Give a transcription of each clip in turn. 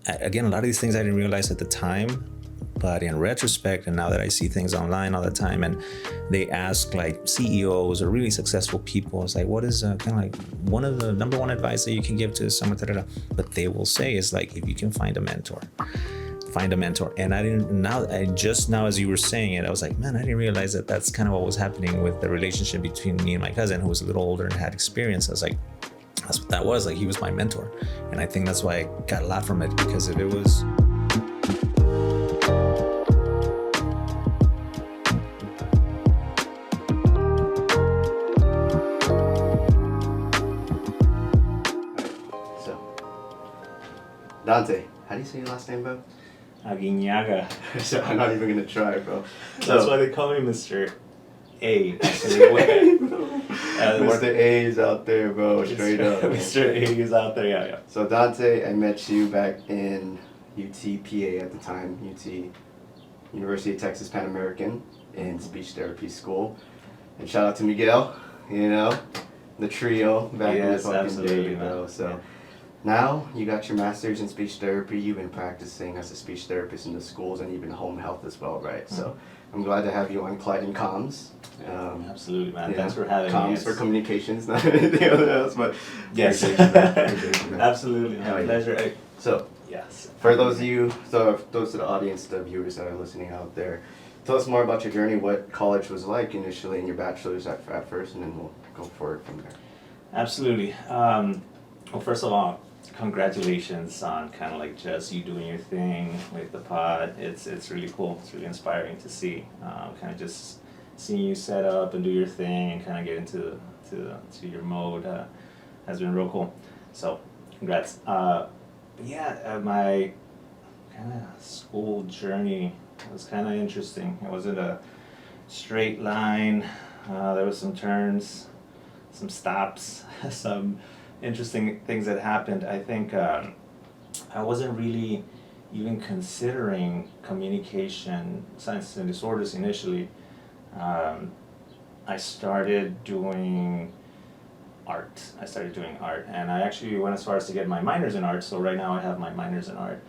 again, a lot of these things I didn't realize at the time, but in retrospect, and now that I see things online all the time, and they ask like CEOs or really successful people, it's like, what is kind of like one of the number one advice that you can give to someone? But they will say is like, if you can find a mentor. And I just now, as you were saying it, I was like, man, I didn't realize that that's kind of what was happening with the relationship between me and my cousin, who was a little older and had experience. I was like, that's what that was. Like, he was my mentor. And I think that's why I got a lot from it, because if it was... Dante, how do you say your last name, bro? Aguinhaga. So I'm not even gonna try, bro. That's why they call me Mr. A. Mr. A is out there, bro. Straight up. Mr. A is out there, yeah. So Dante, I met you back in UTPA at the time, University of Texas Pan American, in speech therapy school. And shout out to Miguel, the trio back in the fucking day, bro. So. Now, you got your master's in speech therapy. You've been practicing as a speech therapist in the schools and even home health as well, right? Mm-hmm. So I'm glad to have you on Clydon Comms. Absolutely, man. Thanks for having me. Comms for communications, not anything else, but yes. Absolutely, my pleasure. So, yes. For those of the audience, the viewers that are listening out there, tell us more about your journey, what college was like initially in your bachelor's at first, and then we'll go forward from there. Absolutely. Well, first of all, congratulations on kind of like just you doing your thing with the pod. It's really cool. It's really inspiring to see. Kind of just seeing you set up and do your thing and kind of get into your mode has been real cool. So, congrats. But yeah, my kind of school journey was kind of interesting. It wasn't a straight line. There was some turns, some stops, some interesting things that happened. I think I wasn't really even considering communication sciences and disorders initially. I started doing art. And I actually went as far as to get my minors in art. So right now I have my minors in art.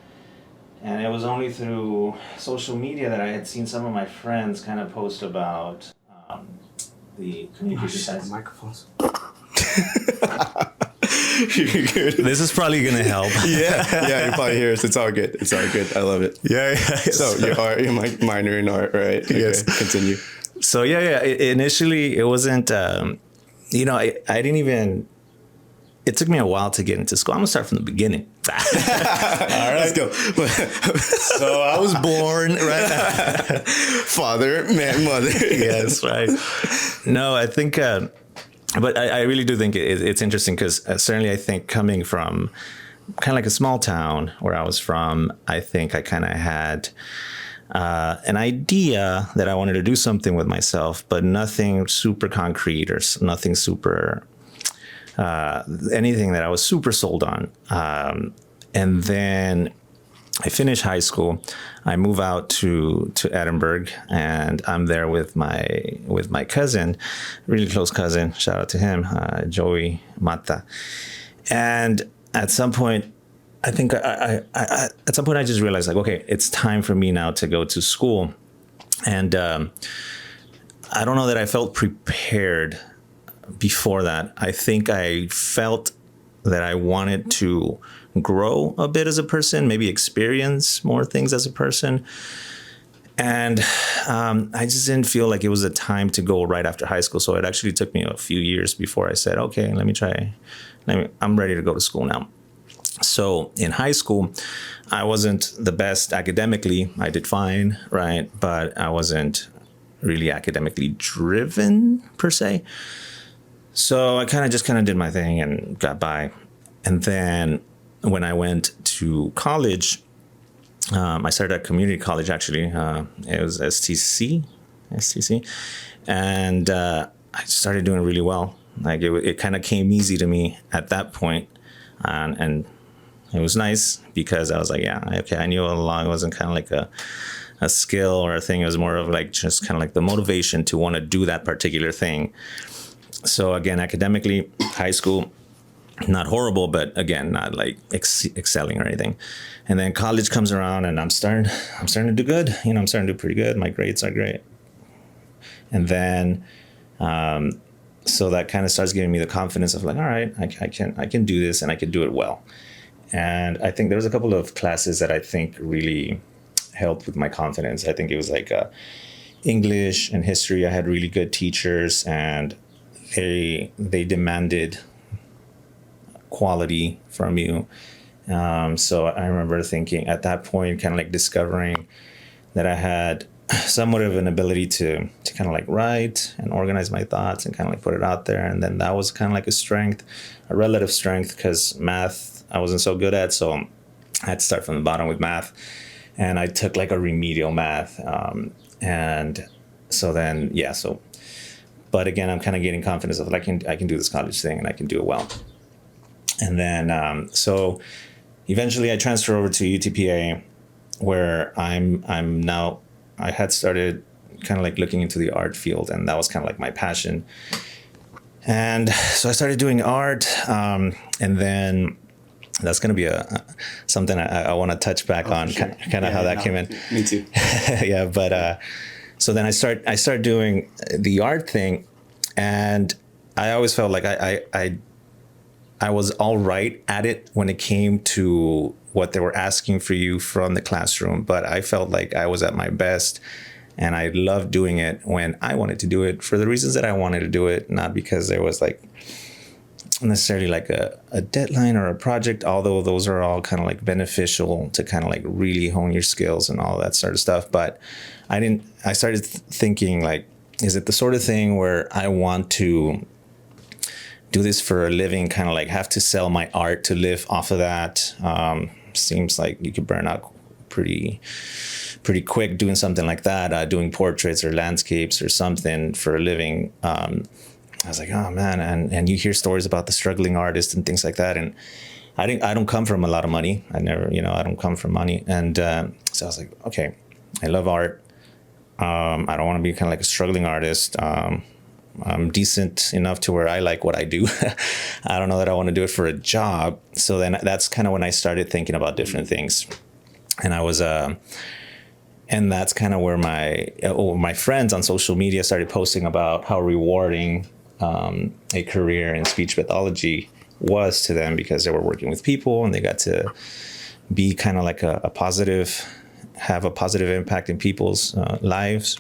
And it was only through social media that I had seen some of my friends kind of post about the communication science. Microphones. This is probably gonna help. Yeah, you probably hear us. It's all good. I love it. Yeah. So you're minor in art, right? Okay, yes. Continue. So initially it wasn't. I didn't even. It took me a while to get into school. I'm gonna start from the beginning. All right, let's go. So I was born, right? Father, man, mother. Yes, right. No, I think. But I really do think it's interesting because certainly I think coming from kind of like a small town where I was from, I think I kind of had an idea that I wanted to do something with myself, but nothing super concrete or nothing super, anything that I was super sold on. And then I finish high school. I move out to Edinburgh, and I'm there with my cousin, really close cousin. Shout out to him, Joey Mata. And at some point, I think I just realized like, okay, it's time for me now to go to school. And I don't know that I felt prepared before that. I think I felt that I wanted to grow a bit as a person, maybe experience more things as a person. And I just didn't feel like it was a time to go right after high school. So it actually took me a few years before I said, okay, I'm ready to go to school now. So in high school, I wasn't the best academically. I did fine, right? But I wasn't really academically driven per se. So I kind of did my thing and got by. And then when I went to college, I started at community college, actually. It was STC. And I started doing really well. Like it kind of came easy to me at that point. And it was nice because I was like, yeah, okay, I knew all along it wasn't kind of like a skill or a thing. It was more of like just kind of like the motivation to want to do that particular thing. So again, academically, high school, not horrible, but again, not like excelling or anything. And then college comes around, and I'm starting to do good. You know, I'm starting to do pretty good. My grades are great. And then, so that kind of starts giving me the confidence of like, all right, I can do this, and I can do it well. And I think there was a couple of classes that I think really helped with my confidence. I think it was like English and history. I had really good teachers, and they demanded quality from you. So I remember thinking at that point, kind of like discovering that I had somewhat of an ability to kind of like write and organize my thoughts and kind of like put it out there. And then that was kind of like a relative strength, because math I wasn't so good at. So I had to start from the bottom with math. And I took like a remedial math. And so then, but again, I'm kind of getting confidence of like, I can do this college thing, and I can do it well. And then, so eventually I transfer over to UTPA, where I'm now, I had started kind of like looking into the art field, and that was kind of like my passion. And so I started doing art. And then that's going to be something I want to touch back on, sure. kind of how that came in. Me too. Yeah. But, so then I start doing the art thing, and I always felt like I was all right at it when it came to what they were asking for you from the classroom, but I felt like I was at my best, and I loved doing it when I wanted to do it for the reasons that I wanted to do it, not because there was like necessarily like a deadline or a project, although those are all kind of like beneficial to kind of like really hone your skills and all that sort of stuff. But I started thinking like, is it the sort of thing where I want to do this for a living, kind of like have to sell my art to live off of that? Seems like you could burn out pretty quick doing something like that, doing portraits or landscapes or something for a living. I was like, oh man, and you hear stories about the struggling artists and things like that. And I don't come from a lot of money. I don't come from money. And so I was like, okay, I love art. I don't want to be kind of like a struggling artist. I'm decent enough to where I like what I do. I don't know that I want to do it for a job. So then that's kind of when I started thinking about different things. And I was, and that's kind of where my friends on social media started posting about how rewarding a career in speech pathology was to them, because they were working with people and they got to be kind of like have a positive impact in people's lives,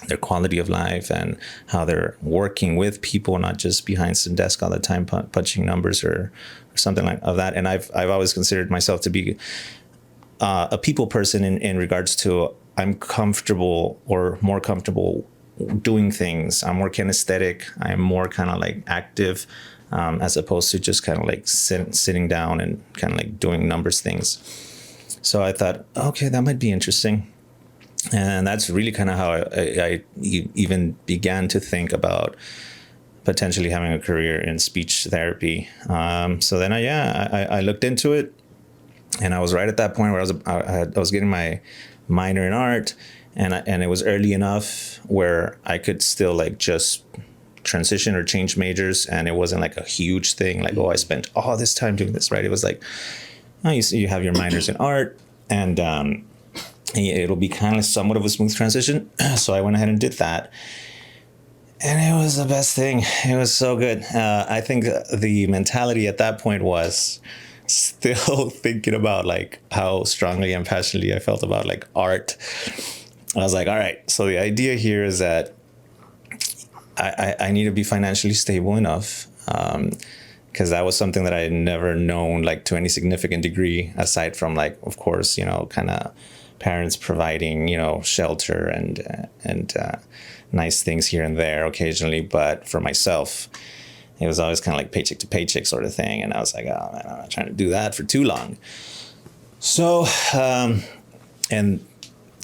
their quality of life, and how they're working with people, not just behind some desk all the time punching numbers or something like of that. And I've always considered myself to be a people person in regards to I'm comfortable or more comfortable doing things. I'm more kinesthetic. I'm more kind of like active, as opposed to just kind of like sitting down and kind of like doing numbers things. So I thought, okay, that might be interesting. And that's really kind of how I even began to think about potentially having a career in speech therapy. So then I looked into it, and I was right at that point where I was getting my minor in art, and it was early enough where I could still like just transition or change majors, and it wasn't like a huge thing like, oh, I spent all this time doing this, right? It was like, oh, you have your minors in art, and it'll be kind of somewhat of a smooth transition. So I went ahead and did that, and it was the best thing. It was so good. I think the mentality at that point was still thinking about like how strongly and passionately I felt about like art. I was like, all right, so the idea here is that I need to be financially stable enough, because that was something that I had never known like to any significant degree, aside from like, of course, kind of parents providing, shelter and nice things here and there occasionally. But for myself, it was always kind of like paycheck to paycheck sort of thing. And I was like, oh man, I'm not trying to do that for too long. So, and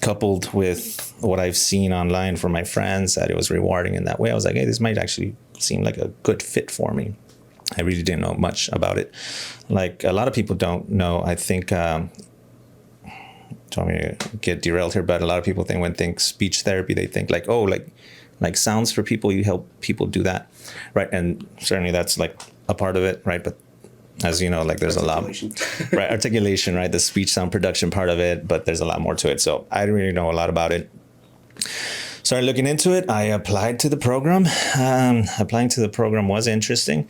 coupled with what I've seen online from my friends, that it was rewarding in that way, I was like, hey, this might actually seem like a good fit for me. I really didn't know much about it. Like a lot of people don't know. I think, don't want me to get derailed here, but a lot of people think speech therapy, they think like, oh, like sounds for people, you help people do that, right? And certainly that's like a part of it, right? But as you know, like there's a lot, right? Articulation, right? The speech sound production part of it, but there's a lot more to it. So I didn't really know a lot about it. Started looking into it. I applied to the program. Applying to the program was interesting.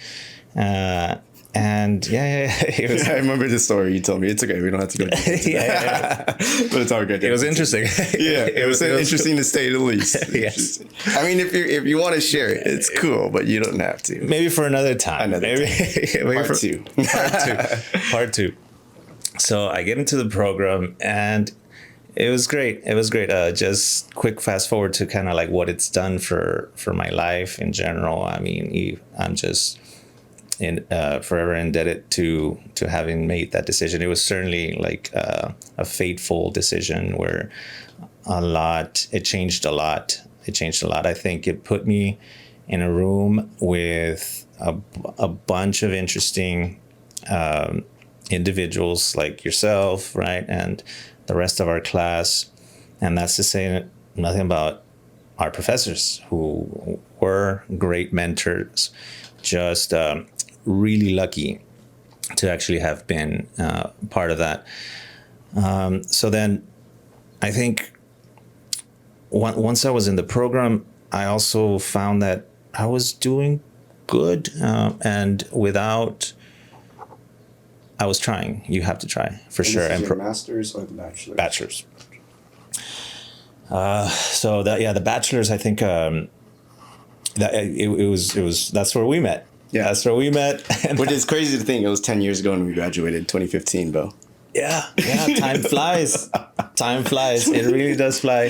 And it was. I remember the story you told me. It's okay. We don't have to go. Yeah. But it's all good. It was interesting. Yeah, it was interesting to say the least. Yes. I mean, if you want to share it, it's cool, but you don't have to. Maybe for another time. Maybe Part two. Part two. So I get into the program and it was great. Just quick fast forward to kind of like what it's done for my life in general. I mean, I'm just forever indebted to having made that decision. It was certainly like a fateful decision where it changed a lot. I think it put me in a room with a bunch of interesting individuals like yourself, right? And the rest of our class. And that's to say nothing about our professors who were great mentors, just really lucky to actually have been part of that. So then I think once I was in the program, I also found that I was doing good, and I was trying. You have to try for sure. This is your master's or the bachelor's? Bachelor's. So the bachelor's, I think that it was that's where we met. Yeah, that's where we met. Which is crazy to think it was 10 years ago when we graduated, 2015, Bo. Yeah. Time flies. Time flies. It really does fly.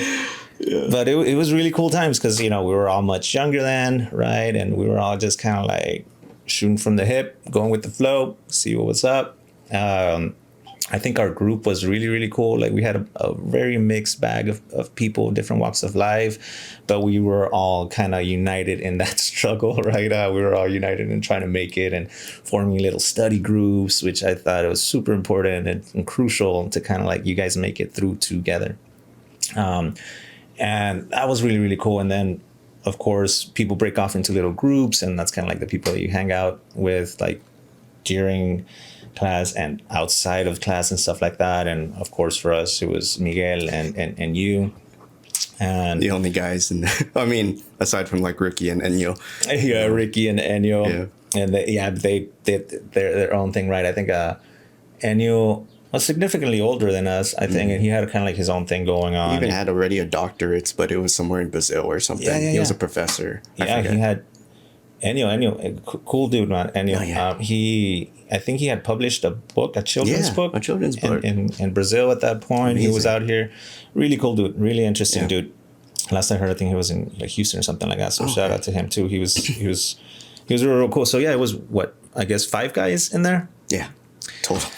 Yeah. But it was really cool times because, we were all much younger then, right? And we were all just kind of like shooting from the hip, going with the flow, see what was up. I think our group was really, really cool. Like we had a very mixed bag of people, different walks of life, but we were all kind of united in that struggle, right? We were all united in trying to make it and forming little study groups, which I thought it was super important and crucial to kind of like you guys make it through together. And that was really, really cool. And then, of course, people break off into little groups, and that's kind of like the people that you hang out with, like during class and outside of class and stuff like that. And of course, for us, it was Miguel and you. And the only guys, aside from like Ricky and Enyo. Yeah, Ricky and Enyo. Yeah. And they did their own thing, right? I think Enyo was significantly older than us, I think, and he had kind of like his own thing going on. He even had already a doctorate, but it was somewhere in Brazil or something. Yeah. He was a professor. He had Enyo, cool dude, man. Enyo, I think he had published a children's book in Brazil at that point. Amazing. He was out here, really cool dude, really interesting dude. Last I heard, I think he was in like Houston or something like that. So shout out to him too. He was real cool. So it was 5 guys in there. Yeah, total.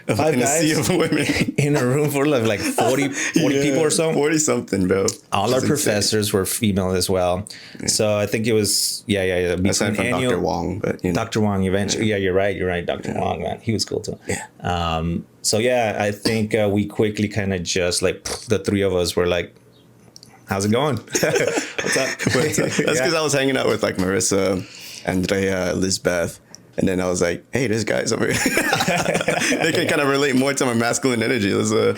5 guys in a sea of women in a room full of like 40 people or so. 40 something, bro. All our professors were female as well. Yeah. So I think it was aside from Dr. Wong, but Dr. Wong eventually. Yeah, you're right. Dr. Wong, man, he was cool too. Yeah. I think we quickly kind of just like the 3 of us were like, how's it going? What's up? That's because I was hanging out with like Marissa, Andrea, Elizabeth. And then I was like, hey, there's guys over here. They can kind of relate more to my masculine energy. Well,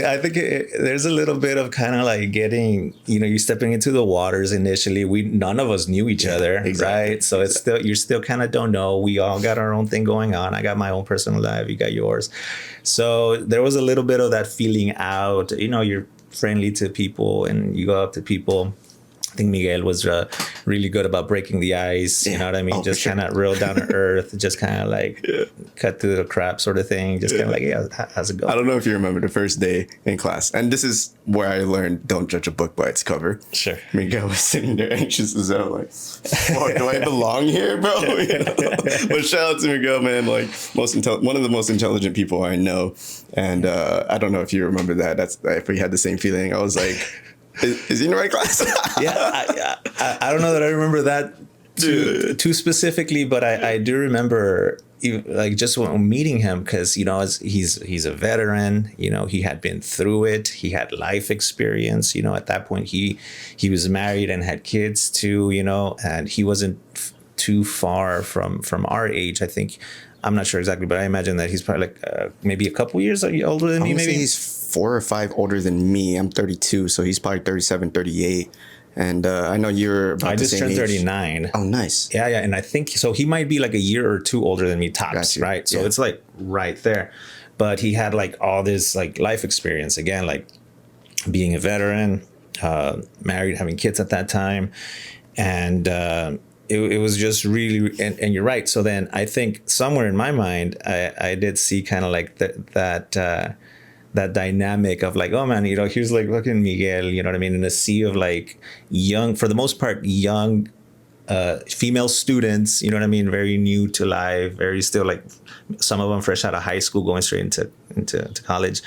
I think there's a little bit of kind of like getting, you stepping into the waters initially. None of us knew each other, exactly, right? So it's you still kind of don't know. We all got our own thing going on. I got my own personal life. You got yours. So there was a little bit of that feeling out. You're friendly to people and you go up to people. I think Miguel was really good about breaking the ice. You know what I mean? Just kind of real down to earth, just kind of like cut through the crap sort of thing. Just kind of like, how's it going? I don't know if you remember the first day in class. And this is where I learned don't judge a book by its cover. Sure. Miguel was sitting there anxious as hell, like, do I belong here, bro? But shout out to Miguel, man. Like one of the most intelligent people I know. And I don't know if you remember that. If we had the same feeling. I was like, is he in the right class? I don't know that I remember that too specifically, but I do remember like just when meeting him because he's a veteran. He had been through it. He had life experience. At that point he was married and had kids too. And he wasn't too far from our age. I think, I'm not sure exactly, but I imagine that he's probably like maybe a couple years older than me. Maybe he's 4 or 5 older than me. I'm 32, so he's probably 37, 38. And I know you're about the same age. I just turned 39. Oh, nice. Yeah, and I think so. He might be like a year or two older than me tops, right? So it's like right there. But he had like all this like life experience again, like being a veteran, married, having kids at that time, and it was just really. And you're right. So then I think somewhere in my mind, I did see kind of like that dynamic of like, oh man, you know, here's like fucking Miguel, you know what I mean, in a sea of like young, for the most part, young female students, you know what I mean, very new to life, very still like some of them fresh out of high school, going straight into college.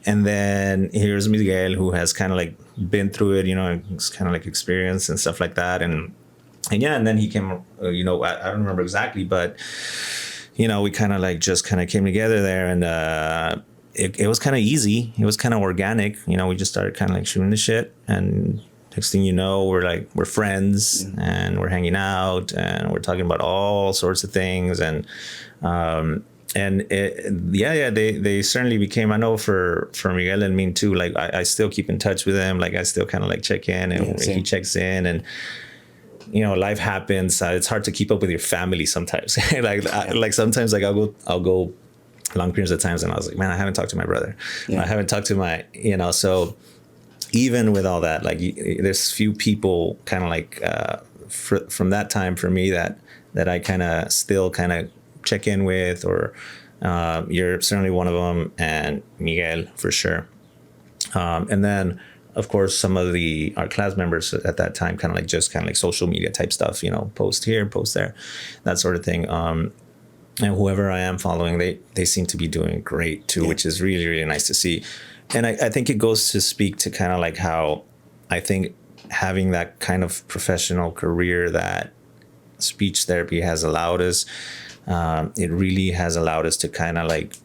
And then here's Miguel, who has kind of like been through it, you know, it's kind of like experience and stuff like that. And then he came, you know, I don't remember exactly, but, you know, we kind of like just kind of came together there, and it was kind of easy. It was kind of organic. You know, we just started kind of like shooting the shit, and next thing you know, we're friends, and we're hanging out, and we're talking about all sorts of things. And they certainly became, I know for Miguel and me too, like I still keep in touch with him. Like I still kind of like check in, and he checks in, and you know, life happens. It's hard to keep up with your family sometimes. like sometimes like I'll go long periods of times, and I was like, man, I haven't talked to my brother. I haven't talked to my, you know, so even with all that, like there's few people kind of like from that time for me that I kind of still kind of check in with, or you're certainly one of them, and Miguel for sure. And then of course some of our class members at that time kind of like just kind of like social media type stuff, you know, post here, post there, that sort of thing. And whoever I am following, they seem to be doing great too, which is really, really nice to see. And I think it goes to speak to kind of like how I think having that kind of professional career that speech therapy has allowed us, it really has allowed us to kind of like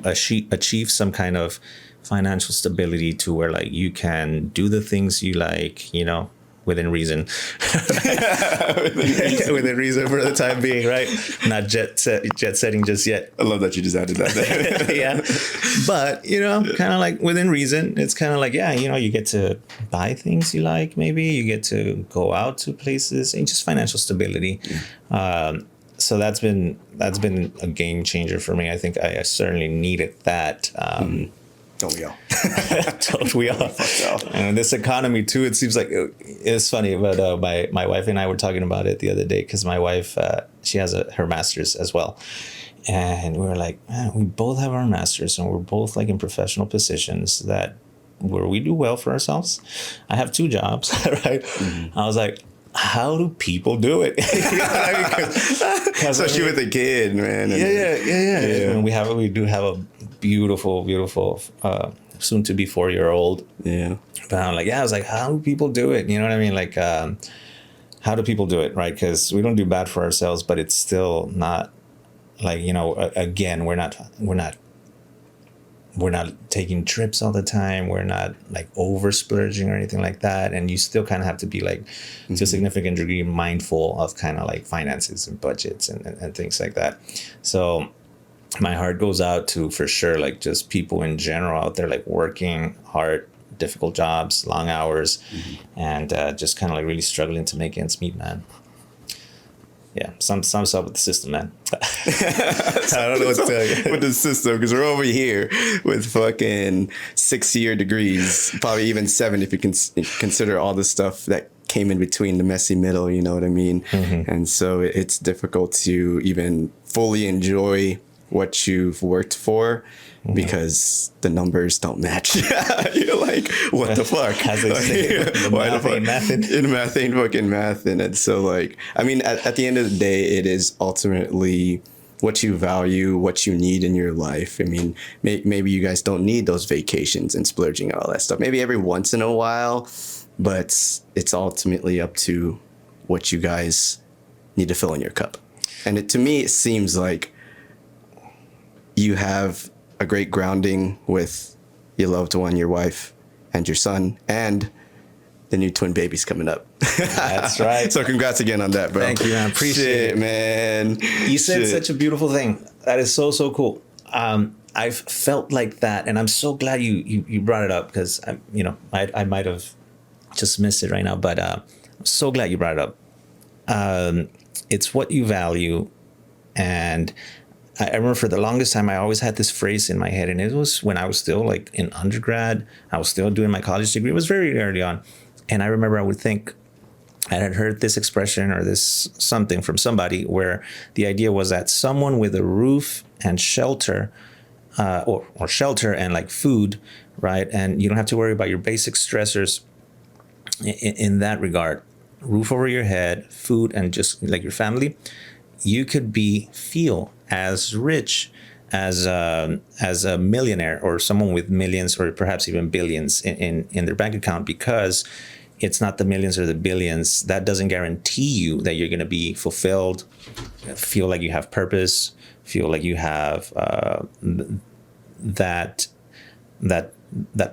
achieve some kind of financial stability to where like you can do the things you like, you know, within reason. Within reason for the time being, right? Not jet setting just yet. I love that you just added that there. Yeah. But, you know, kind of like within reason, it's kind of like, yeah, you know, you get to buy things you like, maybe you get to go out to places, and just financial stability. So that's been a game changer for me. I think I certainly needed that. Don't we all? Don't we all? And this economy too, it seems like it's funny, but my wife and I were talking about it the other day, because my wife, she has her master's as well. And we were like, man, we both have our masters, and we're both like in professional positions where we do well for ourselves. I have 2 jobs, right? Mm-hmm. I was like, how do people do it? Especially with a kid, man. Yeah. And we do have a beautiful, soon to be 4-year-old. Yeah. But I'm like, I was like, how do people do it? You know what I mean? Like, how do people do it? Right? Because we don't do bad for ourselves, but it's still not like, you know, again, we're not taking trips all the time. We're not like over splurging or anything like that. And you still kind of have to be like, to a significant degree, mindful of kind of like finances and budgets and things like that. So my heart goes out to, for sure, like just people in general out there, like working hard, difficult jobs, long hours, and just kind of like really struggling to make ends meet, man. Yeah, sums up with the system, man. I don't know what to tell you. With the system, because we're over here with fucking 6-year degrees, probably even 7 if you can consider all the stuff that came in between the messy middle, you know what I mean? Mm-hmm. And so it's difficult to even fully enjoy what you've worked for, because the numbers don't match. You're like, what the fuck? As they say, the math ain't mathin'. Math ain't fucking mathin'. And so like, I mean, at the end of the day, it is ultimately what you value, what you need in your life. I mean, maybe you guys don't need those vacations and splurging and all that stuff. Maybe every once in a while, but it's ultimately up to what you guys need to fill in your cup. And to me, it seems like you have a great grounding with your loved one, your wife, and your son, and the new twin babies coming up. That's right. So congrats again on that, bro. Thank you, man. Appreciate it, man. You said such a beautiful thing. That is so, so cool. I've felt like that, and I'm so glad you brought it up, because I might have just missed it right now, but I'm so glad you brought it up. It's what you value. And I remember for the longest time, I always had this phrase in my head, and it was when I was still like in undergrad. I was still doing my college degree. It was very early on. And I remember I would think, I had heard this expression or this something from somebody where the idea was that someone with a roof and shelter, or shelter and like food, right? And you don't have to worry about your basic stressors in that regard. Roof over your head, food, and just like your family. You could feel as rich as a millionaire, or someone with millions or perhaps even billions in their bank account, because it's not the millions or the billions. That doesn't guarantee you that you're going to be fulfilled, feel like you have purpose, feel like you have that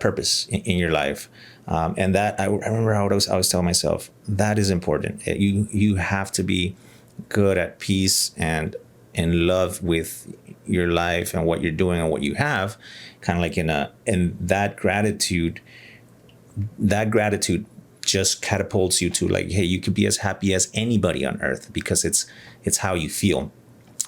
purpose in your life. And that I remember I was telling myself, that is important. You have to be good at peace and in love with your life and what you're doing and what you have, kind of like in that gratitude just catapults you to like, hey, you could be as happy as anybody on earth, because it's how you feel.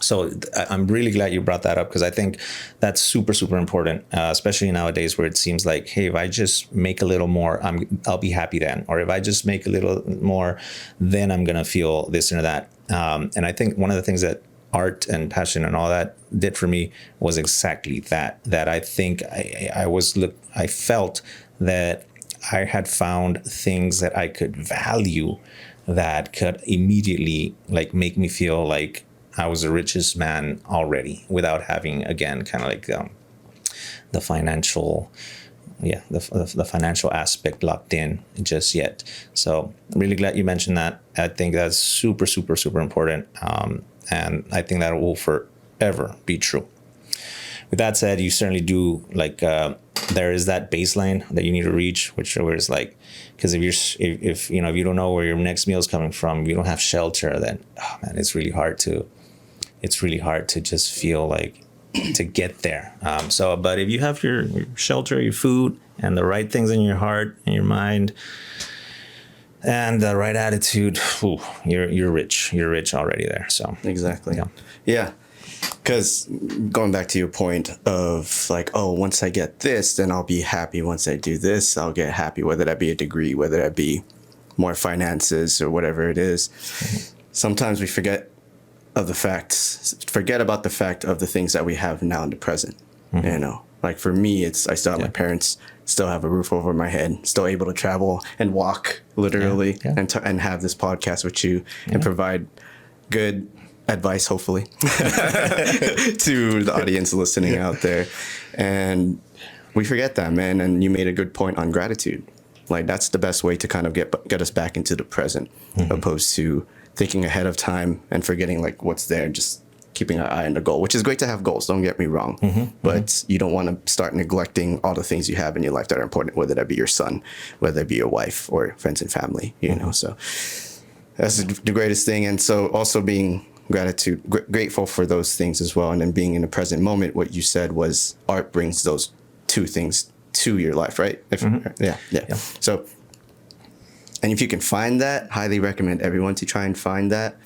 So I'm really glad you brought that up, because I think that's super, super important, especially nowadays where it seems like, hey, if I just make a little more, I'll be happy then. Or if I just make a little more, then I'm going to feel this or that. And I think one of the things that art and passion and all that did for me was exactly that I think I felt that I had found things that I could value that could immediately like make me feel like I was the richest man already, without having, again, kind of like the financial, the financial aspect locked in just yet. So I'm really glad you mentioned that. I think that's super, super, super important. And I think that will forever be true. With that said, you certainly do like, there is that baseline that you need to reach, which is like, because if you don't know where your next meal is coming from, you don't have shelter, then, oh man, it's really hard to just feel like to get there. But if you have your shelter, your food, and the right things in your heart and your mind, and the right attitude, you're rich. You're rich already there. So exactly. Yeah. Because going back to your point of like, oh, once I get this, then I'll be happy. Once I do this, I'll get happy, whether that be a degree, whether that be more finances or whatever it is. Mm-hmm. Sometimes we forget about the fact of the things that we have now in the present. Mm-hmm. Like for me, I still have my parents, still have a roof over my head, still able to travel and walk literally and have this podcast with you and provide good advice, hopefully, to the audience listening out there. And we forget that, man. And you made a good point on gratitude. Like that's the best way to kind of get us back into the present, opposed to thinking ahead of time and forgetting like what's there, just keeping our eye on the goal, which is great to have goals. Don't get me wrong, but you don't want to start neglecting all the things you have in your life that are important, whether that be your son, whether it be your wife or friends and family, so that's the greatest thing. And so also being grateful for those things as well. And then being in the present moment, what you said was art brings those two things to your life, right? Yeah. So, and if you can find that, highly recommend everyone to try and find that,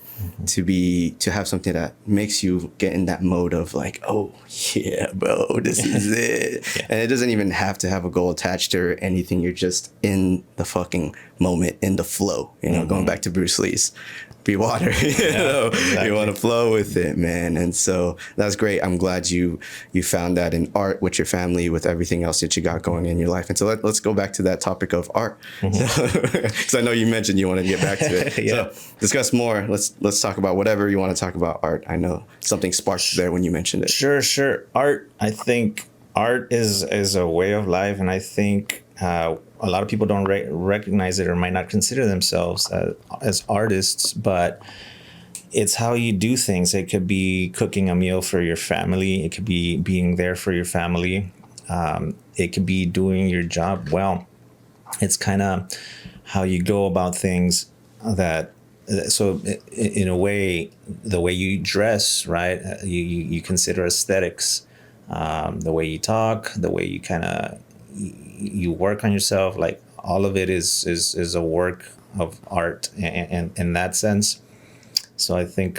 to have something that makes you get in that mode of like, oh yeah, bro, this is it. And it doesn't even have to have a goal attached to or anything. You're just in the fucking moment, in the flow, going back to Bruce Lee's be water, exactly. You want to flow with it, man. And so that's great. I'm glad you found that in art with your family, with everything else that you got going in your life. And so let's go back to that topic of art, because I know you mentioned you want to get back to it. So discuss more. Let's talk about whatever you want to talk about art. I know something sparked there when you mentioned it. Sure. Art. I think art is a way of life, and I think a lot of people don't recognize it or might not consider themselves as artists, but it's how you do things. It could be cooking a meal for your family. It could be being there for your family. It could be doing your job well. It's kind of how you go about things. That so in a way, the way you dress, right? You consider aesthetics, the way you talk, the way you kind of you work on yourself. Like all of it is a work of art in that sense. So I think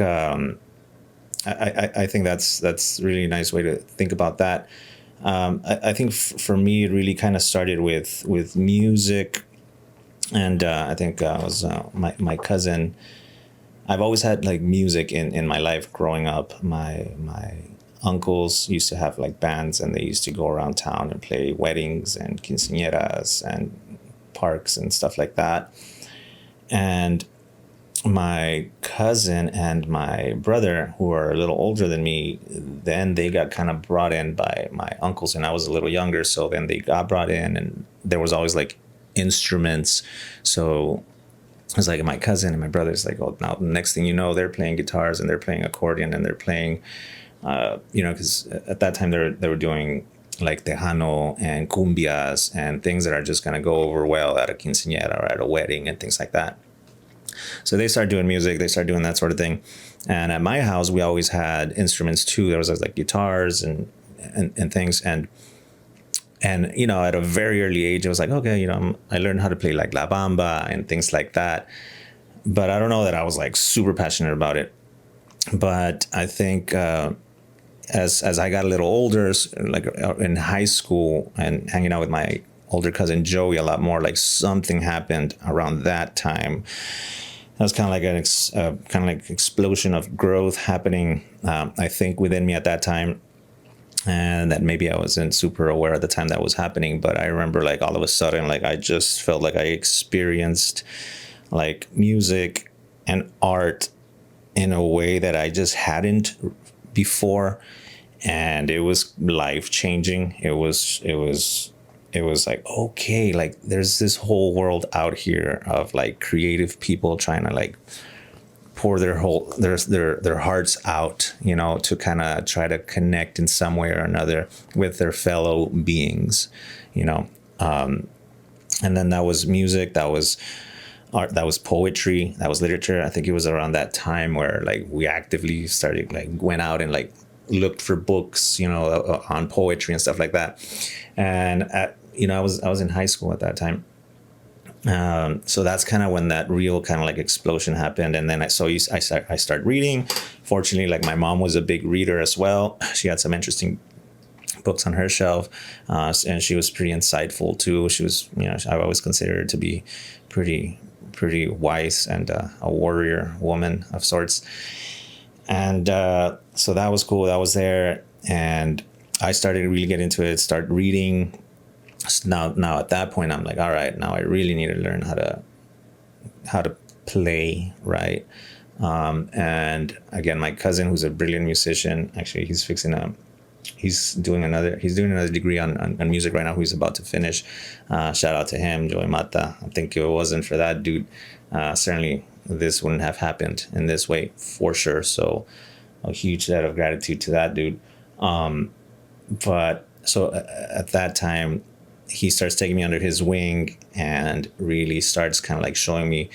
I think that's really a nice way to think about that. I think for me, it really kind of started with music, and I think it was my cousin. I've always had like music in my life growing up. My uncles used to have like bands, and they used to go around town and play weddings and quinceañeras and parks and stuff like that. And my cousin and my brother, who are a little older than me, then they got kind of brought in by my uncles, and I was a little younger. So then they got brought in, and there was always like instruments. So it was like my cousin and my brother's like, oh, now the next thing you know, they're playing guitars and they're playing accordion and they're playing, because at that time they were doing like tejano and cumbias and things that are just going to go over well at a quinceañera or at a wedding and things like that. So they started doing music, they started doing that sort of thing. And at my house, we always had instruments too. There was like guitars and things. And at a very early age, it was like, okay, I learned how to play like La Bamba and things like that. But I don't know that I was like super passionate about it. But I think as I got a little older, like in high school and hanging out with my older cousin Joey a lot more, like something happened around that time. That was kind of like an explosion of growth happening, I think, within me at that time. And that maybe I wasn't super aware at the time that was happening. But I remember like all of a sudden, like I just felt like I experienced like music and art in a way that I just hadn't before. And it was life changing. It was like, okay, like there's this whole world out here of like creative people trying to like pour their hearts out, to kind of try to connect in some way or another with their fellow beings, and then that was music, that was art, that was poetry, that was literature. I think it was around that time where like we actively started like went out and like looked for books, on poetry and stuff like that. And I was in high school at that time. So that's kind of when that real kind of like explosion happened. And then I started reading. Fortunately, like my mom was a big reader as well. She had some interesting books on her shelf, and she was pretty insightful too. She was, I've always considered her to be pretty wise and a warrior woman of sorts. And so that was cool. That was there, and I started to really get into it. Start reading. Now at that point, I'm like, all right, now I really need to learn how to play, right? And again, my cousin, who's a brilliant musician, actually, he's doing another degree on music right now. Who's about to finish. Shout out to him, Joey Mata. I think if it wasn't for that dude, certainly this wouldn't have happened in this way for sure. So a huge debt of gratitude to that dude. But so at that time, he starts taking me under his wing and really starts kind of like showing me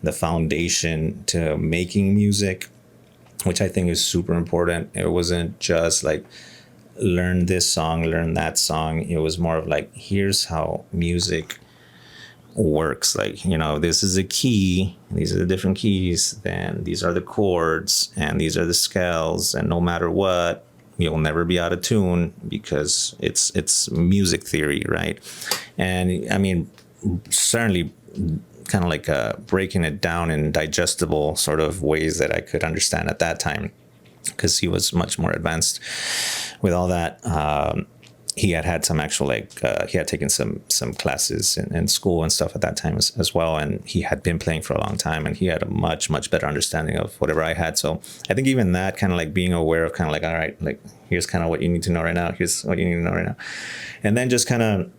the foundation to making music, which I think is super important. It wasn't just like learn this song, learn that song. It was more of like, here's how music works. Like, this is a key, these are the different keys, then these are the chords, and these are the scales, and no matter what, you'll never be out of tune because it's music theory, right? And I mean, certainly kind of like breaking it down in digestible sort of ways that I could understand at that time, because he was much more advanced with all that. He had some actual he had taken some classes in school and stuff at that time as well, and he had been playing for a long time, and he had a much better understanding of whatever I had. So I think even that kind of like being aware of kind of like, all right, like here's kind of what you need to know right now, here's what you need to know right now, and then just kind of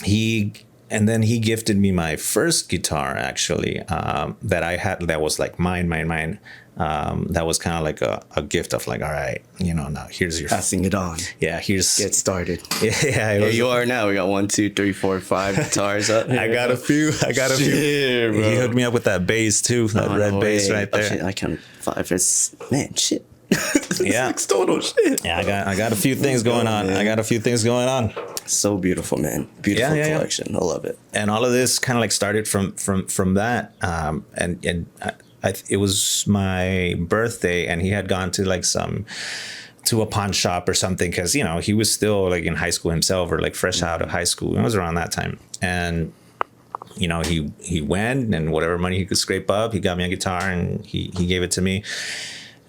he gifted me my first guitar, actually, that I had, that was like mine. that was kind of like a gift of like, all right, now here's your Passing it on. Yeah, here's Get started. Yeah, Here you are now. We got 1, 2, 3, 4, 5 guitars up. I got a few. Shit, bro. He hooked me up with that bass too, that red bass right there. Shit, I counted 5. It's man, shit. Yeah. It's total shit. Yeah, I got a few things going on. man. I got a few things going on. So beautiful, man. Beautiful Yeah. collection. I love it. And all of this kind of like started from that. And it was my birthday, and he had gone to like to a pawn shop or something, because he was still like in high school himself, or like fresh out of high school. It was around that time, and he went, and whatever money he could scrape up, he got me a guitar, and he gave it to me.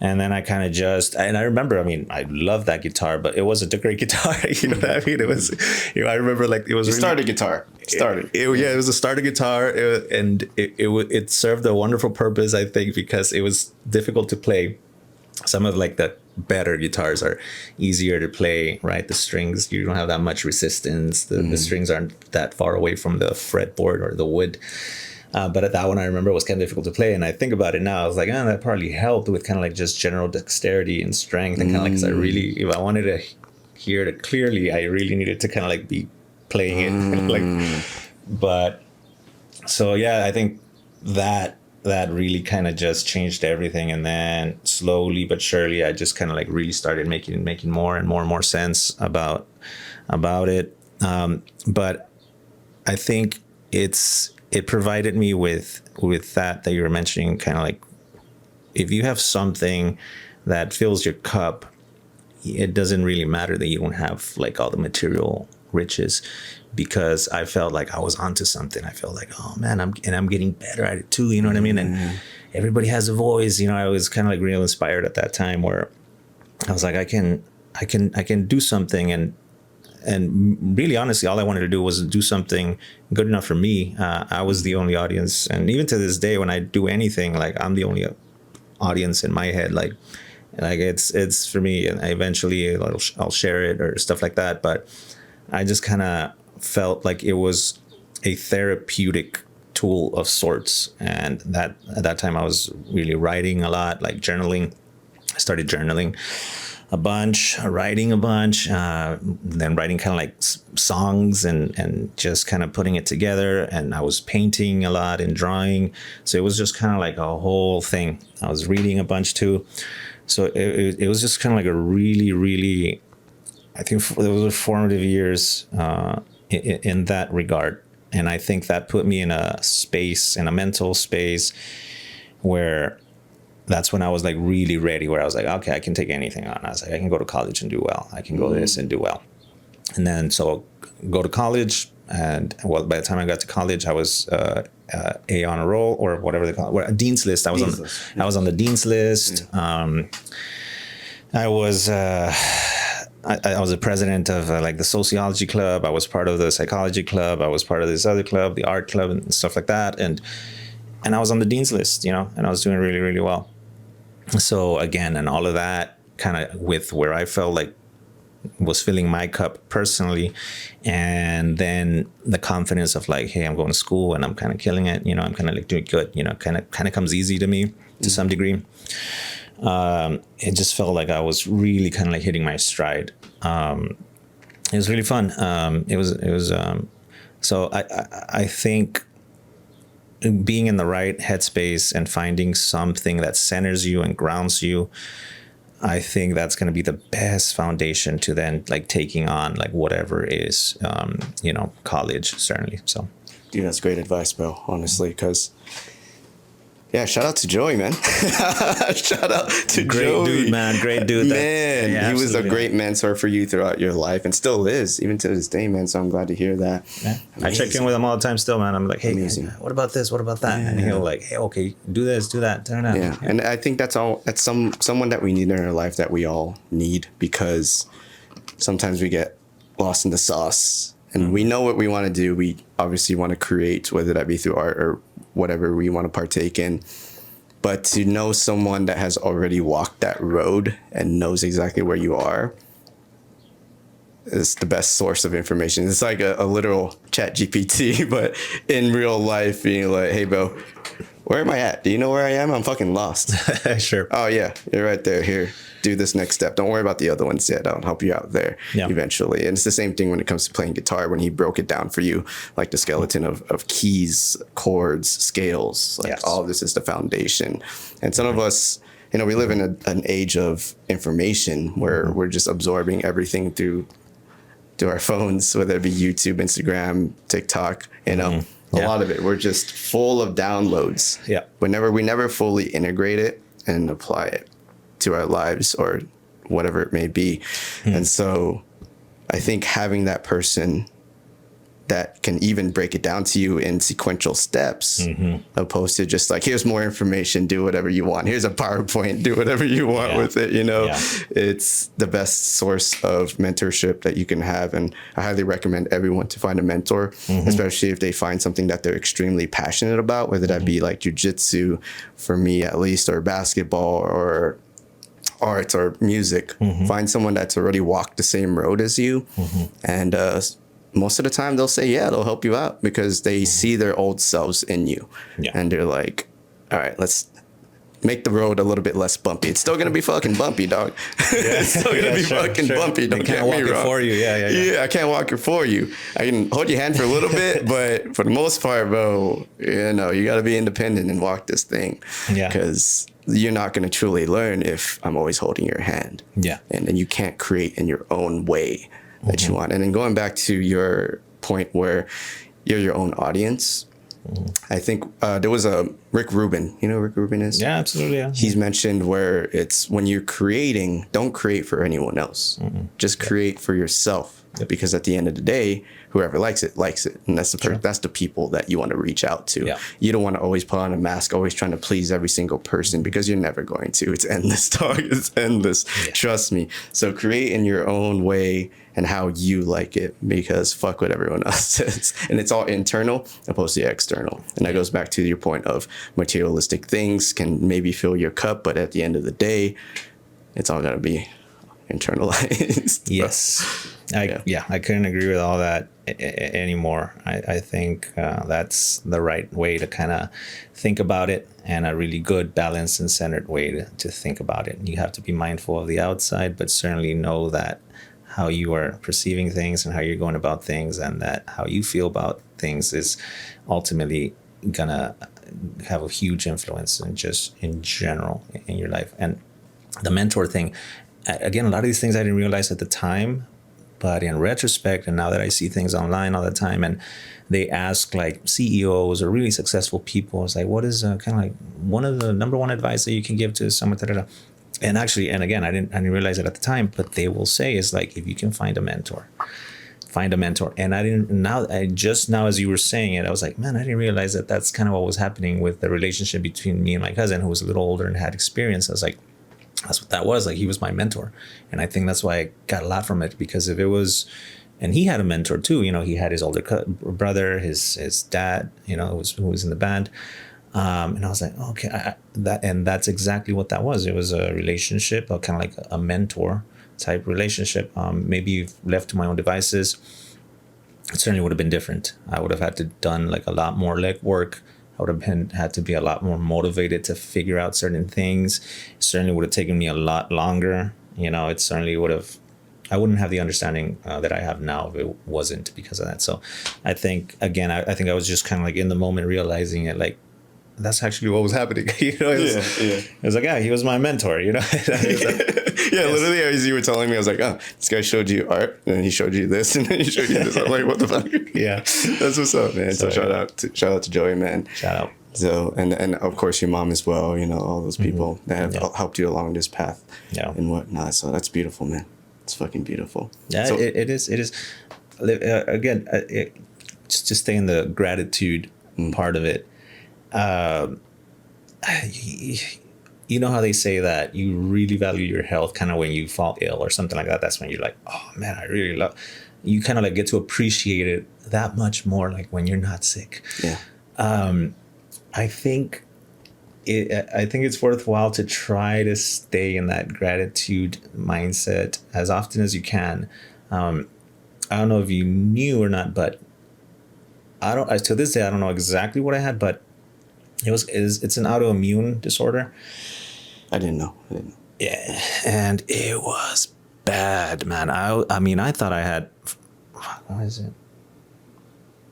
And then I kind of and I remember, I loved that guitar, but it wasn't a great guitar. You know what I mean? It was, I remember like it was. You started guitar. It was a starter guitar, and it served a wonderful purpose, I think, because it was difficult to play. Some of like the better guitars are easier to play, right? The strings, you don't have that much resistance. The strings aren't that far away from the fretboard or the wood. But that one I remember was kind of difficult to play. And I think about it now, I was like, that probably helped with kind of like just general dexterity and strength. And kind of like, 'cause if I wanted to hear it clearly, I really needed to kind of like be playing it. But so, yeah, I think that really kind of just changed everything. And then slowly but surely, I just kind of like really started making more and more sense about it. But I think it provided me with that you were mentioning, kind of like, if you have something that fills your cup, it doesn't really matter that you don't have like all the material riches, because I felt like I was onto something. I felt like, oh man, I'm getting better at it too. You know what I mean? And everybody has a voice. I was kind of like real inspired at that time, where I was like, I can do something. And really, honestly, all I wanted to do was do something good enough for me. I was the only audience. And even to this day, when I do anything, like, I'm the only audience in my head. Like it's for me. And eventually I'll share it or stuff like that. But I just kind of felt like it was a therapeutic tool of sorts. And that at that time I was really writing a lot, like journaling. I started journaling a bunch, writing a bunch, then writing kind of like songs and just kind of putting it together. And I was painting a lot and drawing. So it was just kind of like a whole thing. I was reading a bunch too. So it was just kind of like a really, really, I think those were formative years in that regard. And I think that put me in a mental space where that's when I was like really ready, where I was like, okay, I can take anything on. I was like, I can go to college and do well. I can go this and do well. And then so go to college, and by the time I got to college, I was A on a roll, or whatever they call it, a dean's list. I was on the dean's list. I was a president of like the sociology club. I was part of the psychology club. I was part of this other club, the art club, and stuff like that. And I was on the dean's list, and I was doing really, really well. So again, and all of that kind of with where I felt like was filling my cup personally. And then the confidence of like, hey, I'm going to school and I'm kind of killing it. I'm kind of like doing good, kind of comes easy to me to some degree. It just felt like I was really kind of like hitting my stride. It was really fun. So I think being in the right headspace and finding something that centers you and grounds you, I think that's going to be the best foundation to then like taking on like whatever is, college, certainly. So, dude, that's great advice, bro. Honestly, because shout out to Joey, man. Shout out to great Joey. Dude, man. Great dude. Man, he was a great mentor for you throughout your life, and still is, even to this day, man. So I'm glad to hear that. Yeah. I check in with him all the time still, man. I'm like, hey, what about this? What about that? Yeah. And he'll like, hey, okay, do this, do that, turn out. Yeah, and I think that's someone that we need in our life, that we all need, because sometimes we get lost in the sauce, and we know what we want to do. We obviously want to create, whether that be through art or whatever we want to partake in. But to know someone that has already walked that road and knows exactly where you are is the best source of information. It's like a literal chat GPT, but in real life, being like, hey, bro, where am I at? Do you know where I am? I'm fucking lost. Sure. Oh yeah, you're right there. Here, do this next step. Don't worry about the other ones yet. I'll help you out there eventually. And it's the same thing when it comes to playing guitar, when he broke it down for you, like the skeleton of keys, chords, scales, like all of this is the foundation. And some of us, you know, we live in an age of information where we're just absorbing everything through our phones, whether it be YouTube, Instagram, TikTok, you know, a lot of it. We're just full of downloads. Yeah. We never fully integrate it and apply it to our lives or whatever it may be. And so I think having that person that can even break it down to you in sequential steps, opposed to just like, here's more information, do whatever you want. Here's a PowerPoint, do whatever you want with it. You know, it's the best source of mentorship that you can have. And I highly recommend everyone to find a mentor, especially if they find something that they're extremely passionate about, whether that be like jujitsu, for me at least, or basketball, or arts or music. Find someone that's already walked the same road as you. And most of the time they'll say, yeah, they'll help you out because they see their old selves in you. And they're like, all right, let's make the road a little bit less bumpy. It's still going to be fucking bumpy, dog. It's still going to be fucking bumpy. Don't get me wrong. For you. Yeah, I can't walk it for you. I can hold your hand for a little bit, but for the most part, bro, you know, you got to be independent and walk this thing. Because you're not going to truly learn if I'm always holding your hand. And then you can't create in your own way that you want. And then going back to your point where you're your own audience, I think there was a Rick Rubin. You know who Rick Rubin is? Yeah, absolutely. Yeah. He's mentioned where it's when you're creating, don't create for anyone else. Just create for yourself. Because at the end of the day, whoever likes it, and that's the people that you want to reach out to. You don't want to always put on a mask, always trying to please every single person, because you're never going to. It's endless, dog. It's endless. Trust me. So create in your own way and how you like it, because fuck what everyone else says. And it's all internal opposed to external. And that goes back to your point of materialistic things can maybe fill your cup, but at the end of the day, it's all gotta be internalized. Yes. I couldn't agree with all that anymore. I think that's the right way to kind of think about it, and a really good balanced and centered way to think about it. You have to be mindful of the outside, but certainly know that how you are perceiving things and how you're going about things, and that how you feel about things is ultimately gonna have a huge influence and just in general in your life. And the mentor thing, again, a lot of these things I didn't realize at the time, but in retrospect, and now that I see things online all the time, and they ask like CEOs or really successful people, it's like, what is kind of like one of the number one advice that you can give to someone? And actually, and again, I didn't realize it at the time, but they will say is like, if you can find a mentor. And I just now, as you were saying it, I was like, man, I didn't realize that that's kind of what was happening with the relationship between me and my cousin, who was a little older and had experience. I was like, that's what that was. Like, he was my mentor. And I think that's why I got a lot from it, because if it was, and he had a mentor too, you know, he had his older brother, his dad, you know, who was in the band. And I was like, okay, that's exactly what that was. It was a relationship, kind of like a mentor type relationship. Maybe left to my own devices, it certainly would have been different. I would have had to done like a lot more legwork. I would have had to be a lot more motivated to figure out certain things. It certainly would have taken me a lot longer. You know, it certainly would have, I wouldn't have the understanding that I have now if it wasn't because of that. So I think, again, I think I was just kind of like in the moment realizing it, like, that's actually what was happening. You know, it was like, yeah, he was my mentor, you know? Literally, as you were telling me, I was like, oh, this guy showed you art, and then he showed you this, and then he showed you this. I'm like, what the fuck? That's what's up, man. So shout out to Joey, man. Shout out. So, and of course your mom as well, you know, all those people that have helped you along this path and whatnot. So that's beautiful, man. It's fucking beautiful. Yeah, so, it is. Again, just to stay in the gratitude part of it. You know how they say that you really value your health kind of when you fall ill or something like that. That's when you're like, oh man, I really love, you kind of like get to appreciate it that much more, like when you're not sick. I think it's worthwhile to try to stay in that gratitude mindset as often as you can. I don't know if you knew or not, but to this day, I don't know exactly what I had, but It's an autoimmune disorder. I didn't know. Yeah, and it was bad, man. I mean, I thought I had, what is it?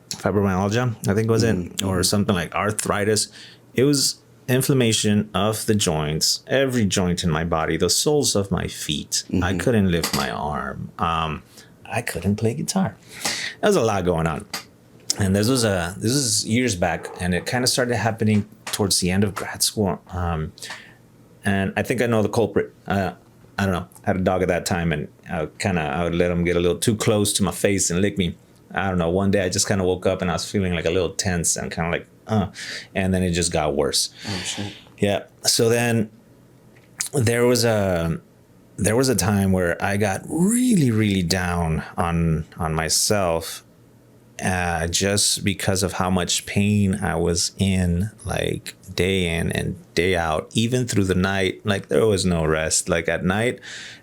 Fibromyalgia, I think was it, or something like arthritis. It was inflammation of the joints, every joint in my body, the soles of my feet. I couldn't lift my arm. I couldn't play guitar. There was a lot going on. And this was years back, and it kind of started happening towards the end of grad school. And I think I know the culprit. I don't know. I had a dog at that time, and I would let him get a little too close to my face and lick me. I don't know. One day I just kind of woke up and I was feeling like a little tense and kind of like, and then it just got worse. Oh shit. Yeah. So then there was a time where I got really, really down on myself, just because of how much pain I was in, like day in and day out, even through the night. Like there was no rest. Like at night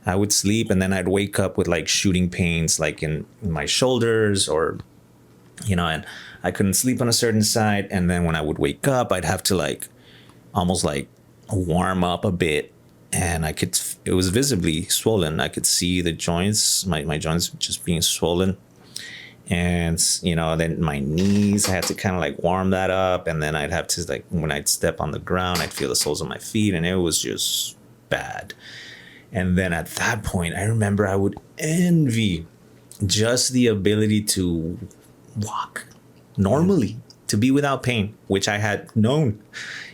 I would sleep and then I'd wake up with like shooting pains, like in my shoulders, or, and I couldn't sleep on a certain side. And then when I would wake up, I'd have to like almost like warm up a bit. And it was visibly swollen. I could see the joints, my joints just being swollen. And, then my knees, I had to kind of like warm that up. And then I'd have to, like, when I'd step on the ground, I'd feel the soles of my feet, and it was just bad. And then at that point, I remember I would envy just the ability to walk normally, to be without pain, which I had known,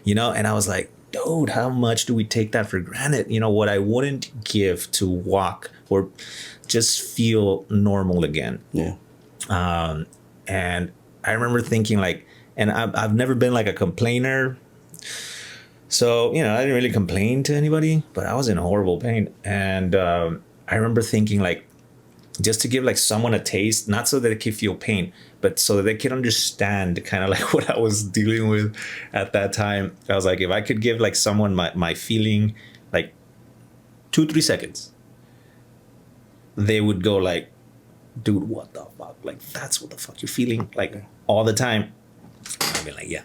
and I was like, dude, how much do we take that for granted? What I wouldn't give to walk or just feel normal again. Yeah. And I remember thinking like, and I've never been like a complainer. So, I didn't really complain to anybody, but I was in horrible pain. And I remember thinking like, just to give like someone a taste, not so that they could feel pain, but so that they could understand kind of like what I was dealing with at that time. I was like, if I could give like someone my feeling, like 2-3 seconds, they would go like, dude, what the fuck? Like, that's what the fuck you're feeling like all the time. I'd be like, yeah,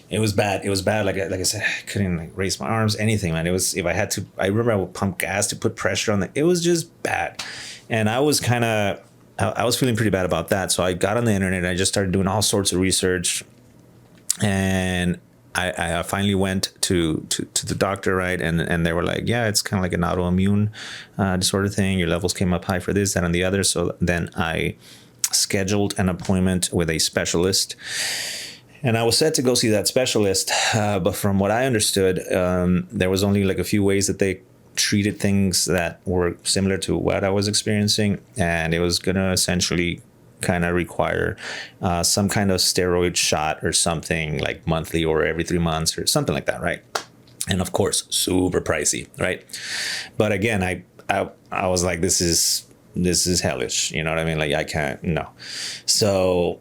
it was bad. It was bad. Like I said, I couldn't like raise my arms, anything, man. It was, if I had to, I remember I would pump gas to put pressure on it was just bad. And I was I was feeling pretty bad about that. So I got on the internet and I just started doing all sorts of research. And I finally went to the doctor, right? And they were like, yeah, it's kind of like an autoimmune disorder thing. Your levels came up high for this, that, and the other. So then I scheduled an appointment with a specialist. And I was set to go see that specialist. But from what I understood, there was only like a few ways that they treated things that were similar to what I was experiencing. And it was going to essentially kind of require some kind of steroid shot or something, like monthly or every 3 months or something like that, right? And of course, super pricey, right? But again, I was like, this is hellish, you know what I mean? Like, I can't, no. So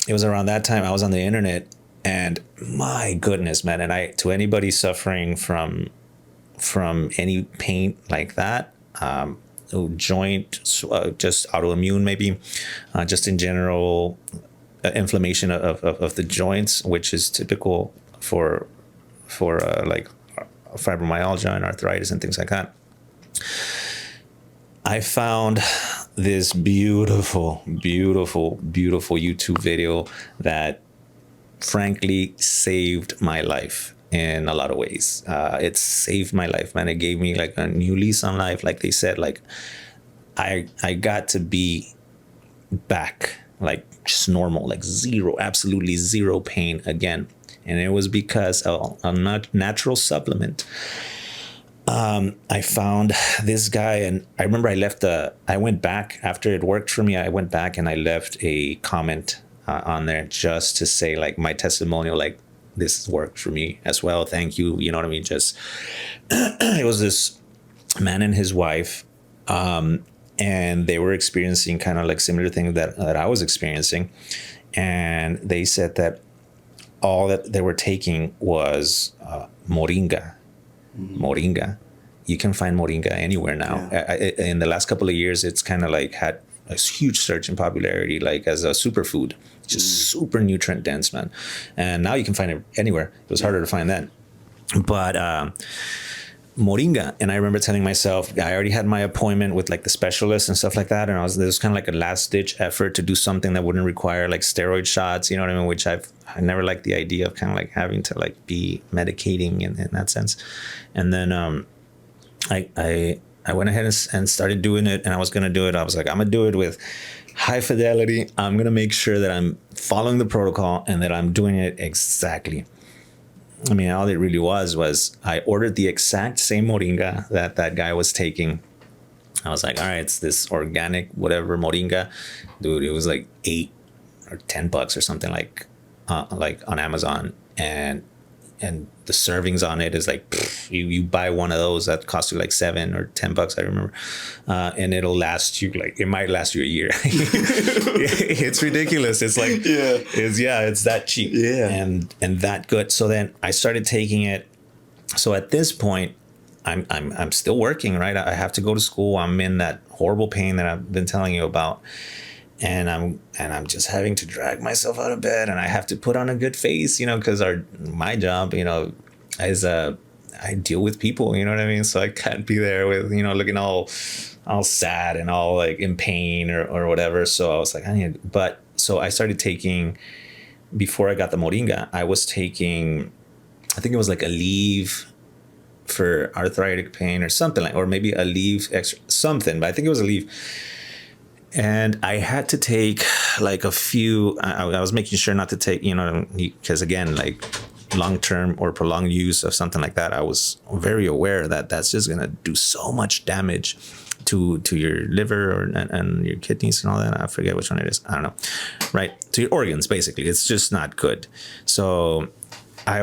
it was around that time I was on the internet, and my goodness, man. And to anybody suffering from any pain like that, joint, just autoimmune, maybe, just in general, inflammation of the joints, which is typical for like fibromyalgia and arthritis and things like that. I found this beautiful, beautiful, beautiful YouTube video that frankly saved my life in a lot of ways. It saved my life, man. It gave me like a new lease on life. Like they said, like I got to be back, like just normal, like absolutely zero pain again. And it was because a natural supplement. I found this guy, and I remember I went back after it worked for me. I went back and I left a comment on there just to say like my testimonial, like, this worked for me as well. Thank you. You know what I mean? Just, it was this man and his wife, and they were experiencing kind of like similar things that I was experiencing. And they said that all that they were taking was moringa. Moringa. You can find moringa anywhere now. Yeah. In the last couple of years, it's kind of like had a huge surge in popularity, like as a superfood, just super nutrient dense, man. And now you can find it anywhere. It was harder to find then. But moringa, and I remember telling myself, I already had my appointment with like the specialist and stuff like that, and there was kind of like a last ditch effort to do something that wouldn't require like steroid shots, you know what I mean? Which I never liked the idea of kind of like having to like be medicating in that sense. And then I went ahead and started doing it, and I was gonna do it. I was like, I'm gonna do it with high fidelity. I'm gonna make sure that I'm following the protocol and that I'm doing it exactly. I mean, all it really was I ordered the exact same moringa that guy was taking. I was like, all right, it's this organic whatever moringa, dude. It was like $8 or $10 or something like on Amazon, and the servings on it is like you buy one of those that costs you like $7 or $10, I remember, and it'll last you like, it might last you a year. It's ridiculous. It's like it's that cheap, and that good. So then I started taking it. So at this point, I'm still working, right? I have to go to school. I'm in that horrible pain that I've been telling you about. And I'm just having to drag myself out of bed, and I have to put on a good face, you know, because my job, you know, is I deal with people, you know what I mean? So I can't be there with, you know, looking all sad and all like in pain or whatever. So I was like, so I started taking, before I got the moringa, I was taking, I think it was like a leave for arthritic pain or something like, or maybe a leave extra something, but I think it was a leave. And I had to take like a few, I was making sure not to take, you know, because again, like long-term or prolonged use of something like that, I was very aware that that's just going to do so much damage to your liver and your kidneys and all that. I forget which one it is. I don't know. Right. To your organs, basically. It's just not good. So I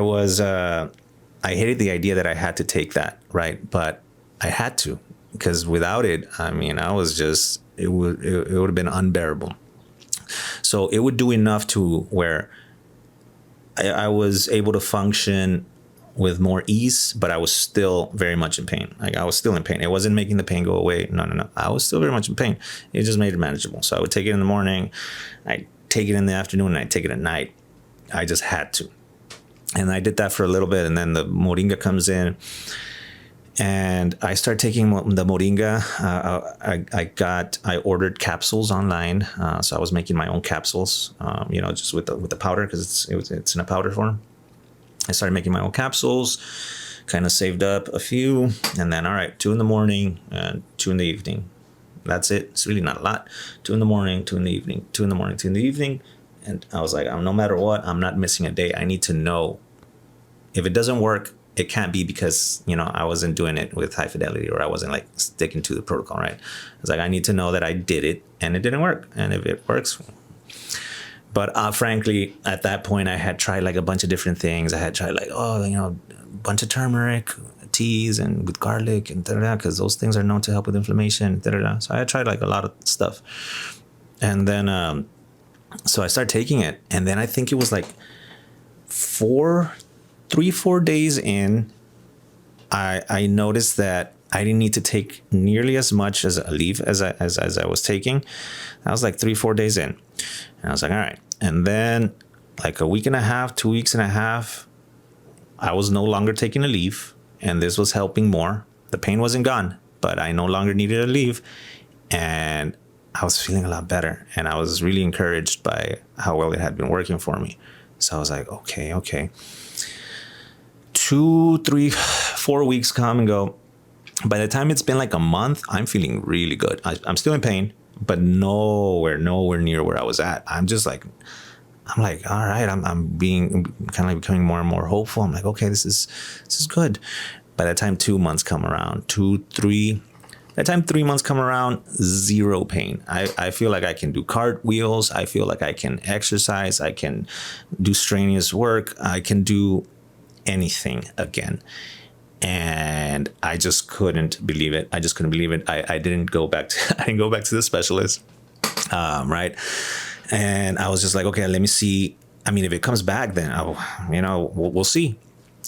hated the idea that I had to take that. Right. But I had to, because without it, I mean, I was just, it would have been unbearable. So it would do enough to where I was able to function with more ease, but I was still very much in pain. Like I was still in pain. It wasn't making the pain go away. No. I was still very much in pain. It just made it manageable. So I would take it in the morning, I take it in the afternoon, and I take it at night. I just had to. And I did that for a little bit, and then the moringa comes in. And I started taking the moringa. I ordered capsules online, so I was making my own capsules. You know, just with the powder, because it's in a powder form. I started making my own capsules. Kind of saved up a few, and then all right, 2 in the morning and 2 in the evening. That's it. It's really not a lot. 2 in the morning, 2 in the evening, 2 in the morning, 2 in the evening. And I was like, no matter what, I'm not missing a day. I need to know if it doesn't work. It can't be because, you know, I wasn't doing it with high fidelity, or I wasn't like sticking to the protocol, right? It's like, I need to know that I did it and it didn't work. And if it works. But frankly, at that point, I had tried like a bunch of different things. I had tried like, a bunch of turmeric teas and with garlic and because those things are known to help with inflammation. So I had tried like a lot of stuff. And then, so I started taking it. And then I think it was like 4 days in, I noticed that I didn't need to take nearly as much as a leave as I was taking. I was like 3-4 days in, and I was like, all right. And then like a week and a half, 2 weeks and a half, I was no longer taking a leave, and this was helping more. The pain wasn't gone, but I no longer needed a leave, and I was feeling a lot better, and I was really encouraged by how well it had been working for me. So I was like, okay. 2, 3, 4 weeks come and go. By the time it's been like a month, I'm feeling really good. I'm still in pain, but nowhere near where I was at. I'm like, all right, I'm being kind of like becoming more and more hopeful. I'm like, okay, this is good. By the time 2 months come around, 2, 3, by the time 3 months come around, 0 pain. I feel like I can do cartwheels. I feel like I can exercise. I can do strenuous work. I can do anything again. And I just couldn't believe it. I didn't go back to the specialist. Right. And I was just like, okay, let me see. I mean, if it comes back, then we'll see.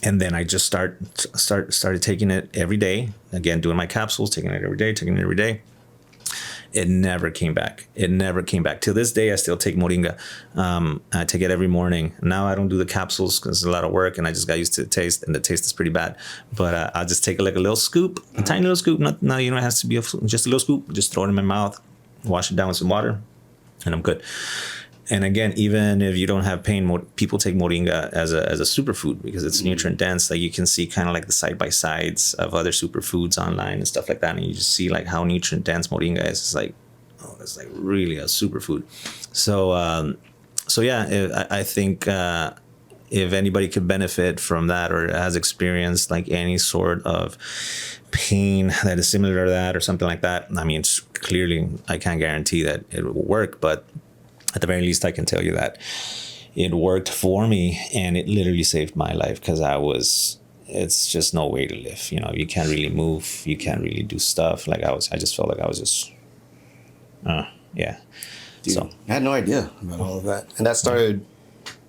And then I just started taking it every day. Again, doing my capsules, taking it every day. It never came back. It never came back. Till this day, I still take moringa. I take it every morning. Now I don't do the capsules because it's a lot of work, and I just got used to the taste, and the taste is pretty bad. But I'll just take like a little scoop, a tiny little scoop. No, you know, it has to be just a little scoop. Just throw it in my mouth, wash it down with some water, and I'm good. And again, even if you don't have pain, people take moringa as a superfood because it's nutrient dense. Like you can see kind of like the side by sides of other superfoods online and stuff like that, and you just see like how nutrient dense moringa is. It's like, oh, it's like really a superfood. So yeah, I think if anybody could benefit from that or has experienced like any sort of pain that is similar to that or something like that, I mean, clearly I can't guarantee that it will work, but at the very least, I can tell you that it worked for me, and it literally saved my life because it's just no way to live. You know, you can't really move, you can't really do stuff. Like I just felt like I was just, yeah. Dude, So I had no idea about all of that. And that started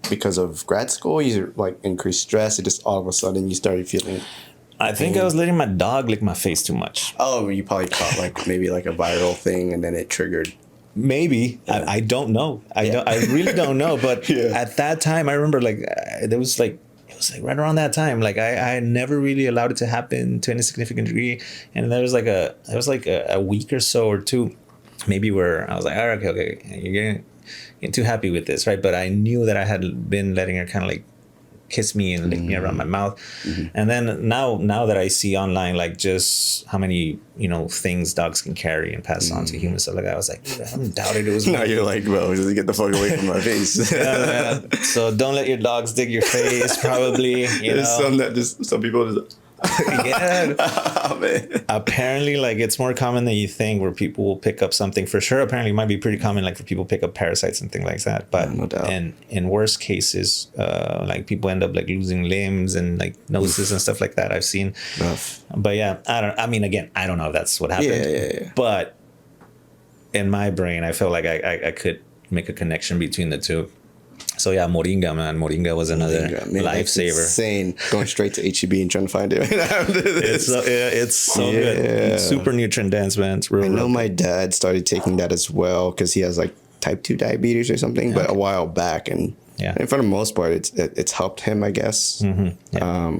because of grad school? You like increased stress? It just all of a sudden you started feeling... I think I was letting my dog lick my face too much. Oh, you probably caught like maybe like a viral thing and then it triggered... Maybe. Yeah. I don't know. I really don't know. But at that time, I remember like it was like right around that time. Like I never really allowed it to happen to any significant degree. And there was like a week or so or two, maybe where I was like, all right, okay, you're getting too happy with this, right? But I knew that I had been letting her kind of like kiss me and lick me around my mouth. Mm-hmm. And then now that I see online, like just how many, things dogs can carry and pass on to humans, stuff like that, I was like, I doubted it was me. Now you're like, bro, just get the fuck away from my face. Yeah. So don't let your dogs dig your face, probably. Some people just... Yeah. Oh, man. Apparently, like it's more common than you think where people will pick up something. For sure, apparently it might be pretty common like for people pick up parasites and things like that. But no doubt. And in worst cases, like people end up like losing limbs and like noses and stuff like that. I've seen. Rough. But yeah, I don't know if that's what happened. Yeah. But in my brain, I felt like I could make a connection between the two. So yeah, moringa, man. Moringa was another lifesaver. Insane. Going straight to HEB and trying to find it. It's so good. It's super nutrient dense, man. It's real. I know my dad started taking that as well because he has like type 2 diabetes or something, but a while back, and for the most part, it's helped him, I guess. Mm-hmm. Yeah.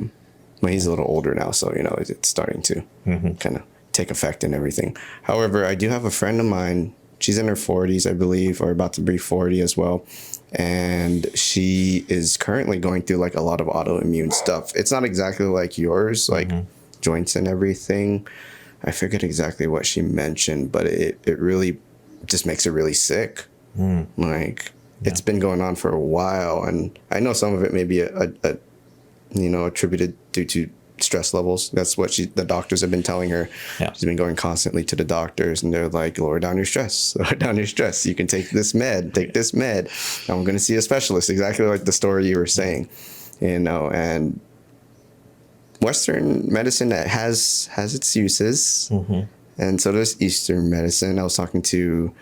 But he's a little older now, so it's starting to kind of take effect and everything. However, I do have a friend of mine. She's in her 40s, I believe, or about to be 40 as well. And she is currently going through like a lot of autoimmune stuff. It's not exactly like yours, like joints and everything. I forget exactly what she mentioned, but it really just makes her really sick. Like it's been going on for a while. And I know some of it may be attributed due to stress levels. That's what the doctors have been telling her. She's been going constantly to the doctors, and they're like, lower down your stress. You can take this med. I'm going to see a specialist, exactly like the story you were saying, and Western medicine that has its uses, and so does Eastern medicine. I was talking to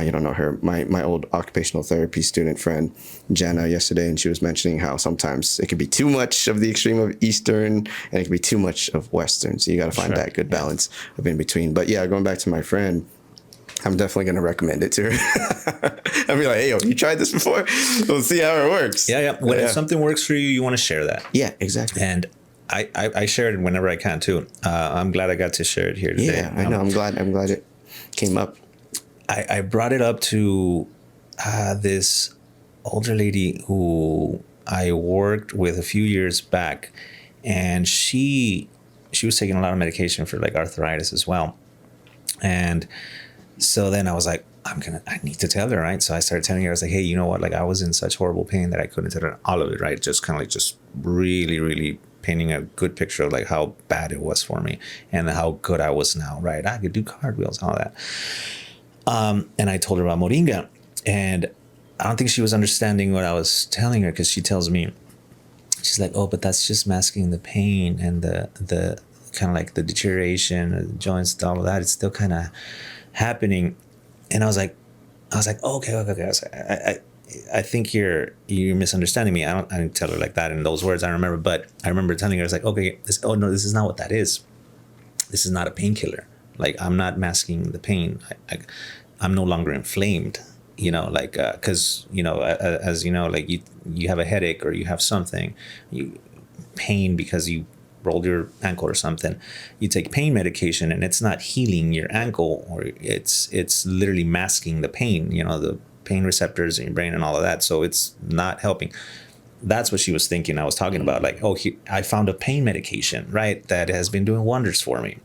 you don't know her, my old occupational therapy student friend, Jenna, yesterday, and she was mentioning how sometimes it can be too much of the extreme of Eastern and it can be too much of Western. So you got to find that good balance of in between. But yeah, going back to my friend, I'm definitely going to recommend it to her. I'll be like, hey, you tried this before? We'll see how it works. Yeah. If something works for you, you want to share that. Yeah, exactly. And I share it whenever I can too. I'm glad I got to share it here today. Yeah, I know. I'm glad it came up. I brought it up to this older lady who I worked with a few years back, and she was taking a lot of medication for like arthritis as well. And so then I was like, I need to tell her, right? So I started telling her, I was like, hey, you know what? Like I was in such horrible pain that I couldn't tell her all of it, right? Just kind of like just really, really painting a good picture of like how bad it was for me and how good I was now, right? I could do cartwheels, all that. And I told her about moringa, and I don't think she was understanding what I was telling her, because she tells me, she's like, oh, but that's just masking the pain and the kind of like the deterioration of the joints, all of that. It's still kind of happening. And I was like, okay. I was like, I think you're misunderstanding me. I didn't tell her like that in those words, I remember, but I remember telling her, I was like, okay, this is not what that is. This is not a painkiller. Like, I'm not masking the pain. I'm no longer inflamed, you know, like, cause you know, as you know, like you have a headache or you have something, pain because you rolled your ankle or something, you take pain medication and it's not healing your ankle, or it's literally masking the pain, you know, the pain receptors in your brain and all of that. So it's not helping. That's what she was thinking I was talking about. Like, oh, I found a pain medication, right, that has been doing wonders for me.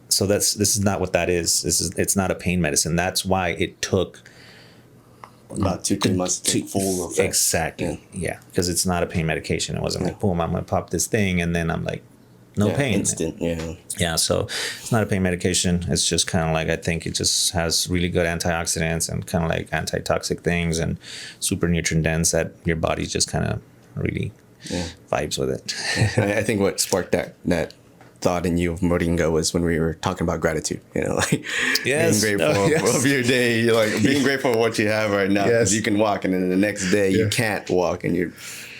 So this is not what that is. It's not a pain medicine. That's why it took about 2-3 months to take full effect. Exactly. Yeah. Because it's not a pain medication. It wasn't like, boom, I'm gonna pop this thing and then I'm like, no pain. Instant. Yeah. So it's not a pain medication. It's just kind of like, I think it just has really good antioxidants and kind of like antitoxic things and super nutrient dense that your body just kind of really vibes with it. I think what sparked that thought in you of moringa was when we were talking about gratitude, you know, like being grateful of your day, like being grateful for what you have right now, because you can walk and then the next day you can't walk and you're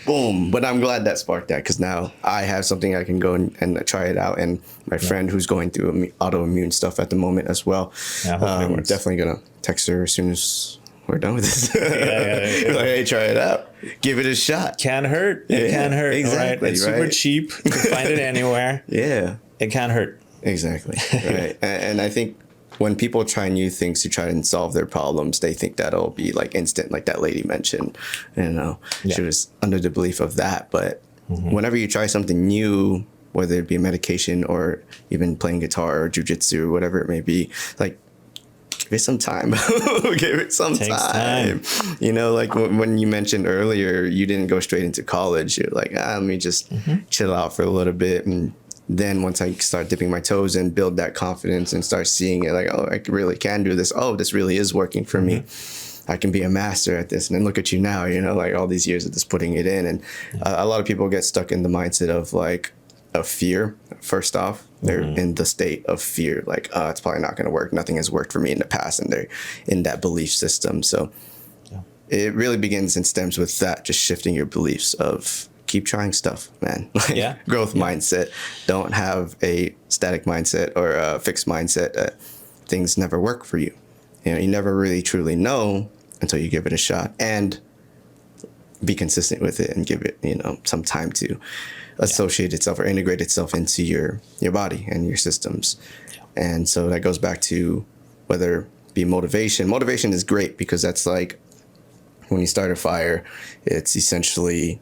boom. But I'm glad that sparked that, because now I have something I can go and try it out. And my friend who's going through autoimmune stuff at the moment as well, definitely gonna text her as soon as we're done with this. Like, hey, try it out. Give it a shot. Can't hurt. It can't hurt. Exactly. Right? It's super cheap. You can find it anywhere. It can't hurt. Exactly. Right. And I think when people try new things to try and solve their problems, they think that'll be like instant, like that lady mentioned. You know, she was under the belief of that. But whenever you try something new, whether it be medication or even playing guitar or jujitsu or whatever it may be, like, give it some time. Give it some time. You know, like when you mentioned earlier, you didn't go straight into college. You're like, let me just chill out for a little bit. And then once I start dipping my toes and build that confidence and start seeing it, like, oh, I really can do this. Oh, this really is working for me. I can be a master at this. And then look at you now, you know, like all these years of just putting it in. And a lot of people get stuck in the mindset of like, of fear. First off, they're in the state of fear, like, it's probably not going to work. Nothing has worked for me in the past, and they're in that belief system. So it really begins and stems with that, just shifting your beliefs of keep trying stuff, man. Like, growth mindset. Don't have a static mindset or a fixed mindset that things never work for you. You know, you never really truly know until you give it a shot, and be consistent with it and give it, you know, some time to associate itself or integrate itself into your body and your systems. And so that goes back to whether it be motivation. Motivation is great because that's like when you start a fire, it's essentially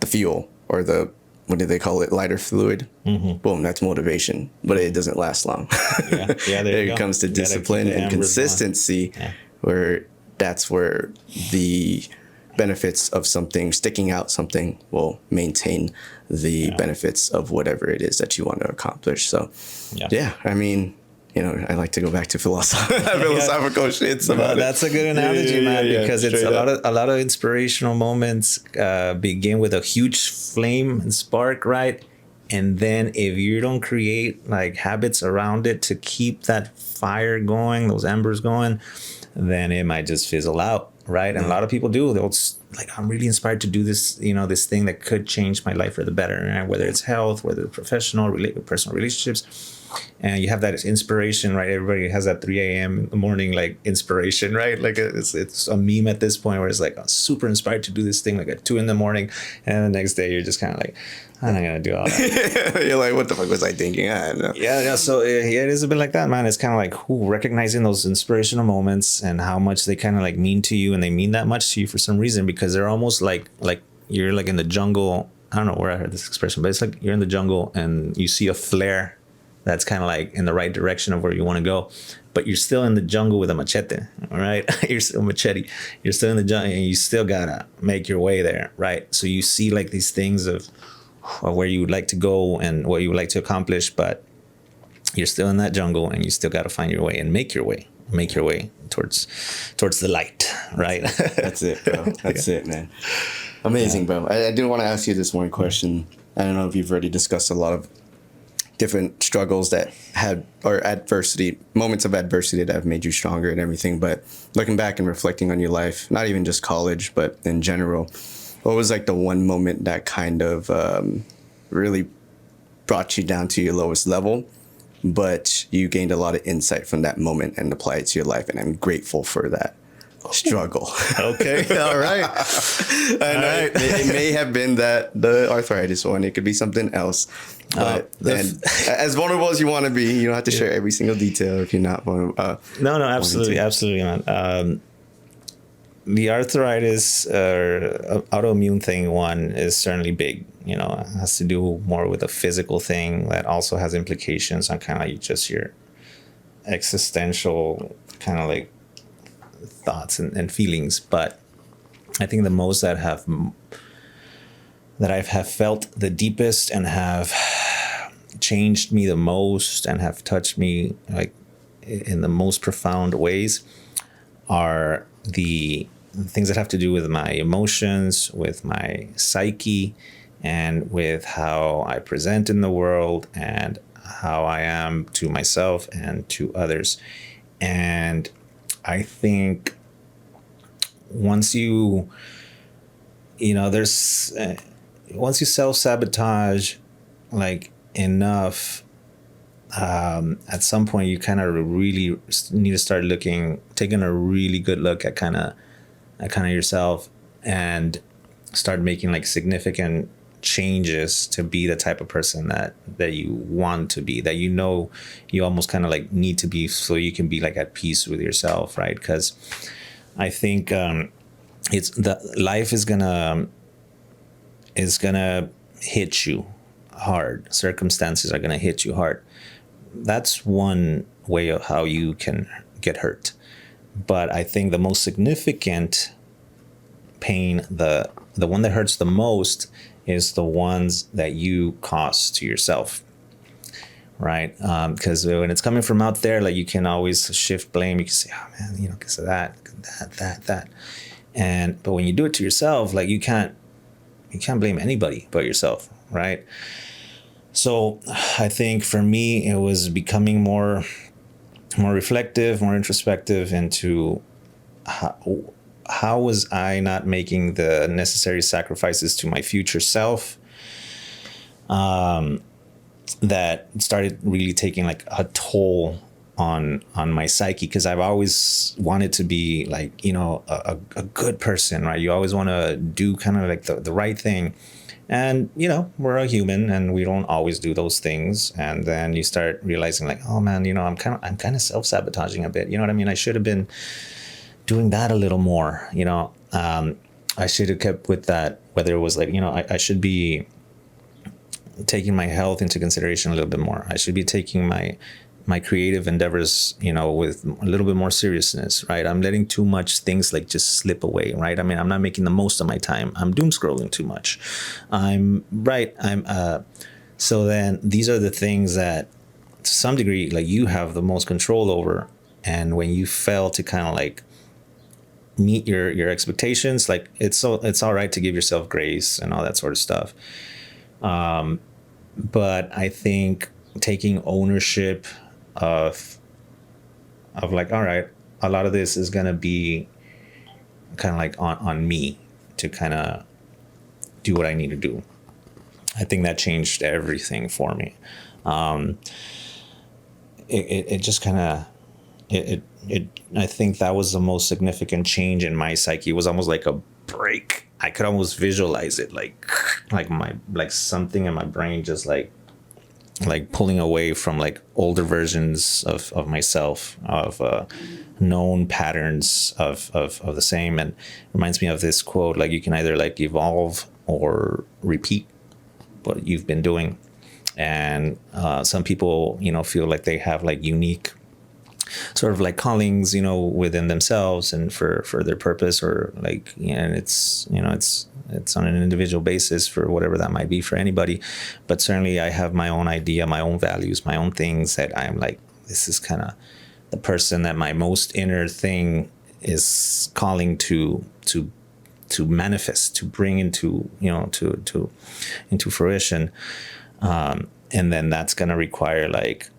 the fuel or the, what do they call it? Lighter fluid. Boom, that's motivation, but it doesn't last long. There it comes to discipline and consistency, where that's where the benefits of something, sticking out something, will maintain the benefits of whatever it is that you want to accomplish. So, I mean, you know, I like to go back to philosophical shit. That's a good analogy, man, because it's a lot of inspirational moments begin with a huge flame and spark, right? And then if you don't create like habits around it to keep that fire going, those embers going, then it might just fizzle out. Right. And a lot of people do. They'll like, I'm really inspired to do this, you know, this thing that could change my life for the better, right? Whether it's health, whether it's professional, personal relationships. And you have that inspiration, right? Everybody has that 3 a.m. in the morning, like inspiration, right? Like it's a meme at this point where it's like, I'm super inspired to do this thing like at 2 a.m. And the next day you're just kind of like, I'm not going to do all that. You're like, what the fuck was I thinking? I don't know. Yeah. So it is a bit like that, man. It's kind of like recognizing those inspirational moments and how much they kind of like mean to you, and they mean that much to you for some reason, because they're almost like you're like in the jungle. I don't know where I heard this expression, but it's like you're in the jungle and you see a flare that's kind of like in the right direction of where you want to go, but you're still in the jungle with a machete, all right? You're still in the jungle, and you still gotta make your way there, right? So you see like these things of where you would like to go and what you would like to accomplish, but you're still in that jungle, and you still got to find your way and make your way towards the light, right? That's it, bro. That's it, man. Amazing, bro. I do want to ask you this one question. I don't know if you've already discussed a lot of different struggles that had, or adversity, moments of adversity that have made you stronger and everything, but looking back and reflecting on your life, not even just college, but in general, what was like the one moment that kind of really brought you down to your lowest level, but you gained a lot of insight from that moment and applied it to your life. And I'm grateful for that struggle. Okay. All right. It may have been the arthritis one. It could be something else. But as vulnerable as you want to be, you don't have to share every single detail if you're not vulnerable. No, absolutely, man. The arthritis or autoimmune thing one is certainly big. You know, it has to do more with a physical thing that also has implications on kind of like just your existential kind of like thoughts and feelings. But I think the most that I have felt the deepest and have changed me the most and have touched me like in the most profound ways are the things that have to do with my emotions, with my psyche, and with how I present in the world and how I am to myself and to others. And I think once you self-sabotage like enough, at some point you kind of really need to start taking a really good look at kind of yourself and start making like significant changes to be the type of person that you want to be, that you almost kind of like need to be, so you can be like at peace with yourself, right? Because I think life is gonna hit you hard. Circumstances are gonna hit you hard. That's one way of how you can get hurt. But I think the most significant pain, the one that hurts the most, is the ones that you cause to yourself, right? Because when it's coming from out there, like you can always shift blame. You can say, oh man, because of that. But when you do it to yourself, like you can't blame anybody but yourself, right? So I think for me, it was becoming more reflective, more introspective into how was I not making the necessary sacrifices to my future self, that started really taking like a toll on my psyche, because I've always wanted to be like, a good person, right? You always want to do kind of like the right thing. And, we're a human and we don't always do those things. And then you start realizing like, oh man, I'm kind of self-sabotaging a bit. You know what I mean? I should have been doing that a little more, I should have kept with that, whether it was like, I should be taking my health into consideration a little bit more. I should be taking my creative endeavors, with a little bit more seriousness, right? I'm letting too much things like just slip away, right? I mean, I'm not making the most of my time. I'm doom scrolling too much. So then these are the things that to some degree, like you have the most control over. And when you fail to kind of like meet your expectations, like it's all right to give yourself grace and all that sort of stuff. But I think taking ownership of like, all right, a lot of this is gonna be kind of like on me to kind of do what I need to do. I think that changed everything for me. It just kind of I think that was the most significant change in my psyche. It was almost like a break. I could almost visualize it like something in my brain just like pulling away from like older versions of myself, of known patterns of the same. And it reminds me of this quote, like you can either like evolve or repeat what you've been doing. And some people, feel like they have like unique sort of like callings, within themselves and for their purpose, or like, and it's on an individual basis for whatever that might be for anybody. But certainly I have my own idea, my own values, my own things that I'm like, this is kind of the person that my most inner thing is calling to manifest, to bring into, into fruition. And then that's going to require like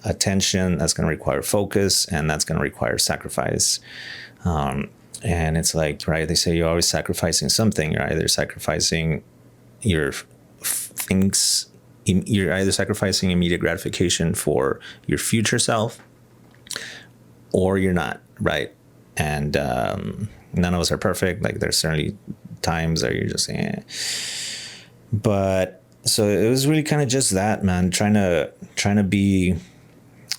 attention, that's going to require focus, and that's going to require sacrifice. And it's like, right, they say you're always sacrificing something. You're either sacrificing your things, you're either sacrificing immediate gratification for your future self, or you're not, right? And none of us are perfect. Like there's certainly times that you're just saying, eh. But so it was really kind of just that, man, trying to be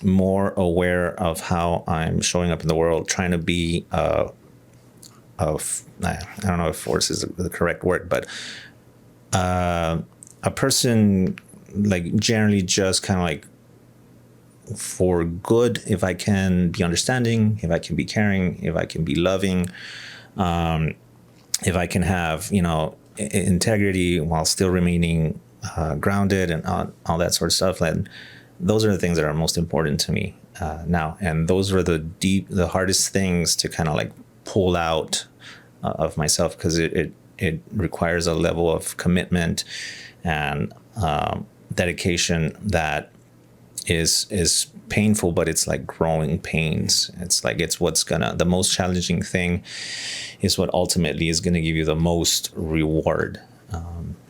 more aware of how I'm showing up in the world, trying to be I don't know if force is the correct word, but a person like generally just kind of like for good, if I can be understanding, if I can be caring, if I can be loving, if I can have, integrity while still remaining grounded and all that sort of stuff. And those are the things that are most important to me now. And those are the hardest things to kind of like pull out of myself, because it requires a level of commitment and dedication that is painful, but it's like growing pains. It's like the most challenging thing is what ultimately is going to give you the most reward.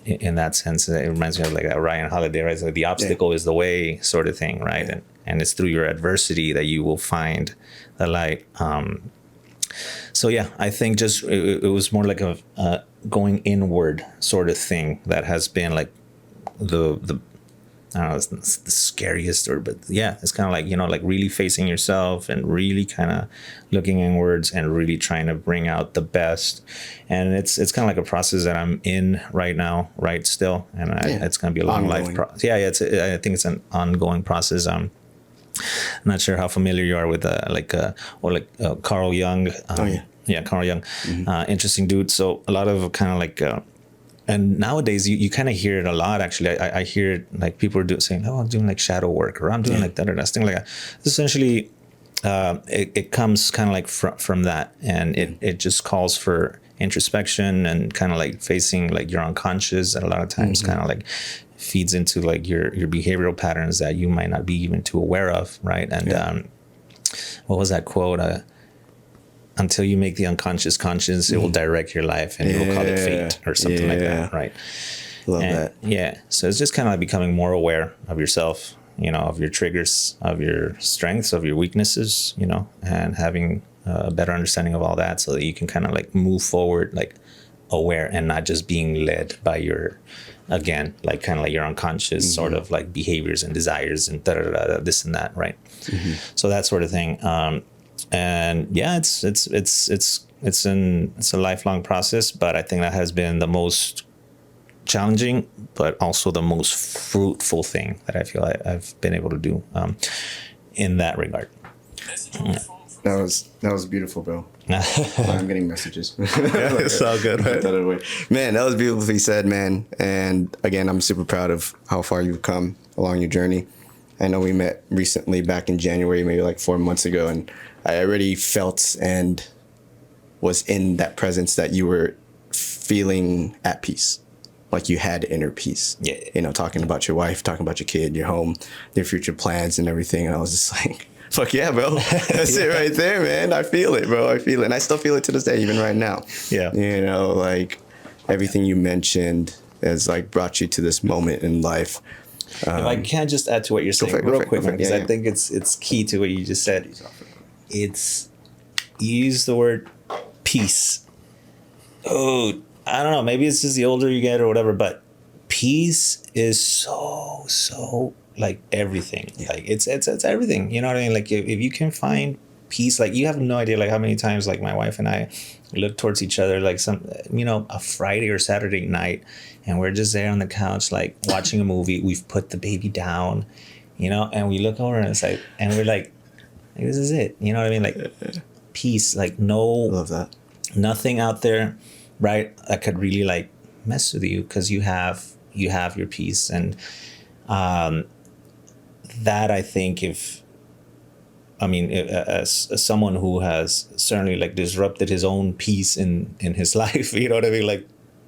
In that sense, it reminds me of like a Ryan Holiday, right? So the obstacle is the way sort of thing, right? Yeah. And it's through your adversity that you will find the light. So yeah, I think just it was more like a going inward sort of thing that has been like the I don't know, it's the scariest, but yeah, it's kind of like, like really facing yourself and really kind of looking inwards and really trying to bring out the best. And it's kind of like a process that I'm in right now, right still. And it's going to be a long life process. Yeah, I think it's an ongoing process. I'm not sure how familiar you are with Carl Jung. Yeah, Carl Jung, interesting dude. So a lot of kind of like, and nowadays you kind of hear it a lot. Actually, I hear it like people are saying, "Oh, I'm doing like shadow work," or "I'm doing like that or that," thing like that. Essentially, it comes kind of like from that, and it just calls for introspection and kind of like facing like your unconscious. And a lot of times, kind of like feeds into like your behavioral patterns that you might not be even too aware of, right? And what was that quote? Until you make the unconscious conscious, it will direct your life, and you'll call it fate or something like that, right? Love that. Yeah. So it's just kind of like becoming more aware of yourself, of your triggers, of your strengths, of your weaknesses, and having a better understanding of all that, so that you can kind of like move forward, like aware and not just being led by your, again, like kind of like your unconscious sort of like behaviors and desires and this and that, right? So that sort of thing. And yeah, it's a lifelong process, but I think that has been the most challenging, but also the most fruitful thing that I feel I've been able to do in that regard. That was beautiful, bro. I'm getting messages. It's all good, right? Man, that was beautifully said, man. And again, I'm super proud of how far you've come along your journey. I know we met recently back in January, maybe like 4 months ago, and I already felt and was in that presence that you were feeling at peace, like you had inner peace. Yeah. Talking about your wife, talking about your kid, your home, your future plans and everything. And I was just like, fuck yeah, bro. That's it right there, man. I feel it, bro. I feel it. And I still feel it to this day, even right now. Yeah. Like everything you mentioned has like brought you to this moment in life. If I can just add to what you're saying real quick, because I think it's key to what you just said. You use the word peace. Oh, I don't know. Maybe it's just the older you get or whatever, but peace is so like everything. Yeah. Like it's everything. You know what I mean? Like if you can find peace, like you have no idea like how many times like my wife and I look towards each other like a Friday or Saturday night, and we're just there on the couch like watching a movie. We've put the baby down, and we look over and it's like, and we're like this is it. You know what I mean? Like peace, like love that. Nothing out there, right, that could really like mess with you, because you have your peace. And that I think as someone who has certainly like disrupted his own peace in his life, you know what I mean? Like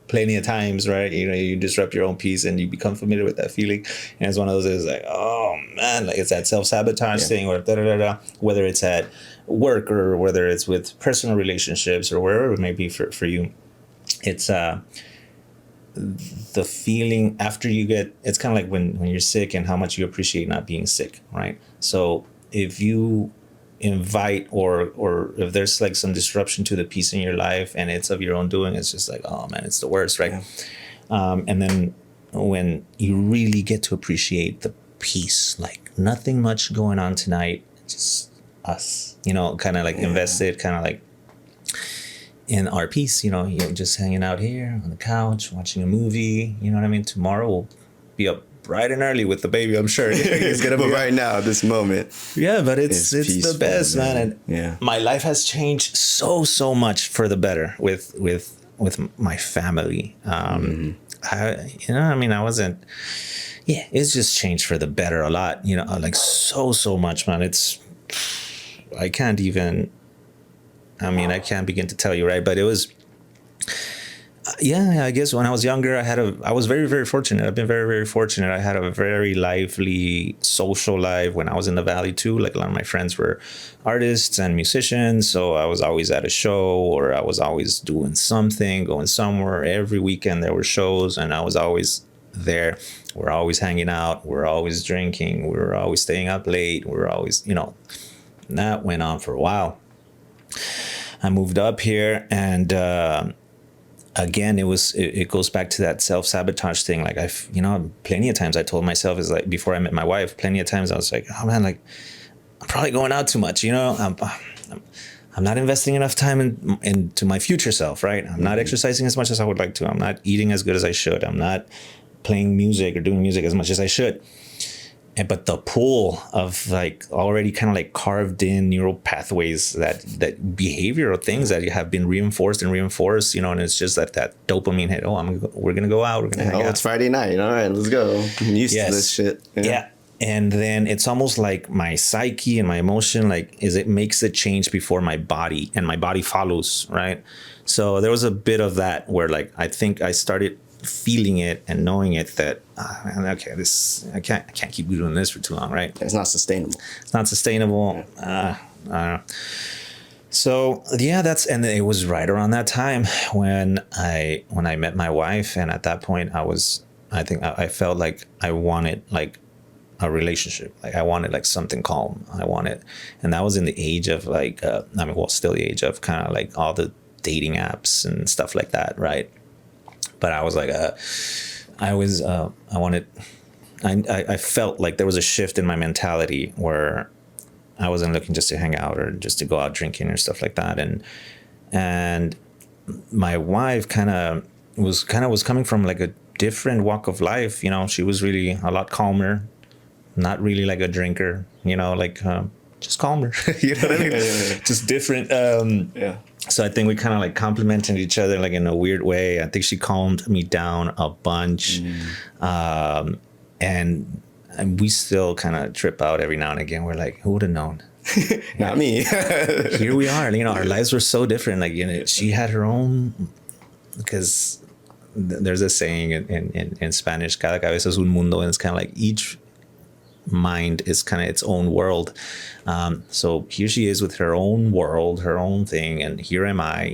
plenty of times, right? You disrupt your own peace and you become familiar with that feeling. And it's one of those is like, oh man, like it's that self-sabotage thing, or whether it's at work or whether it's with personal relationships or wherever it may be for you. It's the feeling after you get, it's kind of like when you're sick and how much you appreciate not being sick, right? So if you invite or if there's like some disruption to the peace in your life and it's of your own doing, it's just like, oh man, it's the worst, right? Yeah. And then when you really get to appreciate the peace, like nothing much going on tonight, just us, kind of like invested, kind of like in our peace, you're just hanging out here on the couch, watching a movie, you know what I mean? Tomorrow we'll be up bright and early with the baby, I'm sure. He's gonna but be right now, this moment. Yeah, but it's the best, man. And my life has changed so much for the better with my family. I wasn't. Yeah, it's just changed for the better a lot. Like so much, man. I can't begin to tell you, right? But it was. I guess when I was younger, I was very, very fortunate. I've been very, very fortunate. I had a very lively social life when I was in the Valley too. Like a lot of my friends were artists and musicians. So I was always at a show or I was always doing something, going somewhere. Every weekend there were shows and I was always there. We're always hanging out. We're always drinking. We were always staying up late. We were always, that went on for a while. I moved up here and, again, it goes back to that self-sabotage thing. Like plenty of times I told myself, is like before I met my wife, plenty of times I was like, oh man, like I'm probably going out too much. I'm not investing enough time into my future self, right? I'm not exercising as much as I would like to. I'm not eating as good as I should. I'm not playing music or doing music as much as I should. But the pull of like already kind of like carved in neural pathways, that behavioral things that have been reinforced, and and it's just that dopamine hit. We're gonna go out. We're gonna hang out. It's Friday night. All right, let's go. I'm used to this shit. Yeah. And then it's almost like my psyche and my emotion, it makes a change before my body, and my body follows, right? So there was a bit of that where like I think I started feeling it and knowing it that I can't keep doing this for too long, right? It's not sustainable. So and it was right around that time when I met my wife, and at that point I felt like I wanted like a relationship. Like I wanted like something calm. And that was in the age of like still the age of kind of like all the dating apps and stuff like that, right? But I was like, I felt like there was a shift in my mentality where I wasn't looking just to hang out or just to go out drinking or stuff like that. And my wife kind of was coming from like a different walk of life. She was really a lot calmer, not really like a drinker, just calmer, you know what I mean? Just different. So I think we kind of like complimented each other like in a weird way. I think she calmed me down a bunch. And we still kind of trip out every now and again. We're like, who would have known? Not me. Here we are. Our lives were so different. Like, she had her own, because there's a saying in Spanish, cada cabeza es un mundo, and it's kind of like each mind is kind of its own world. So here she is with her own world, her own thing, and here am I,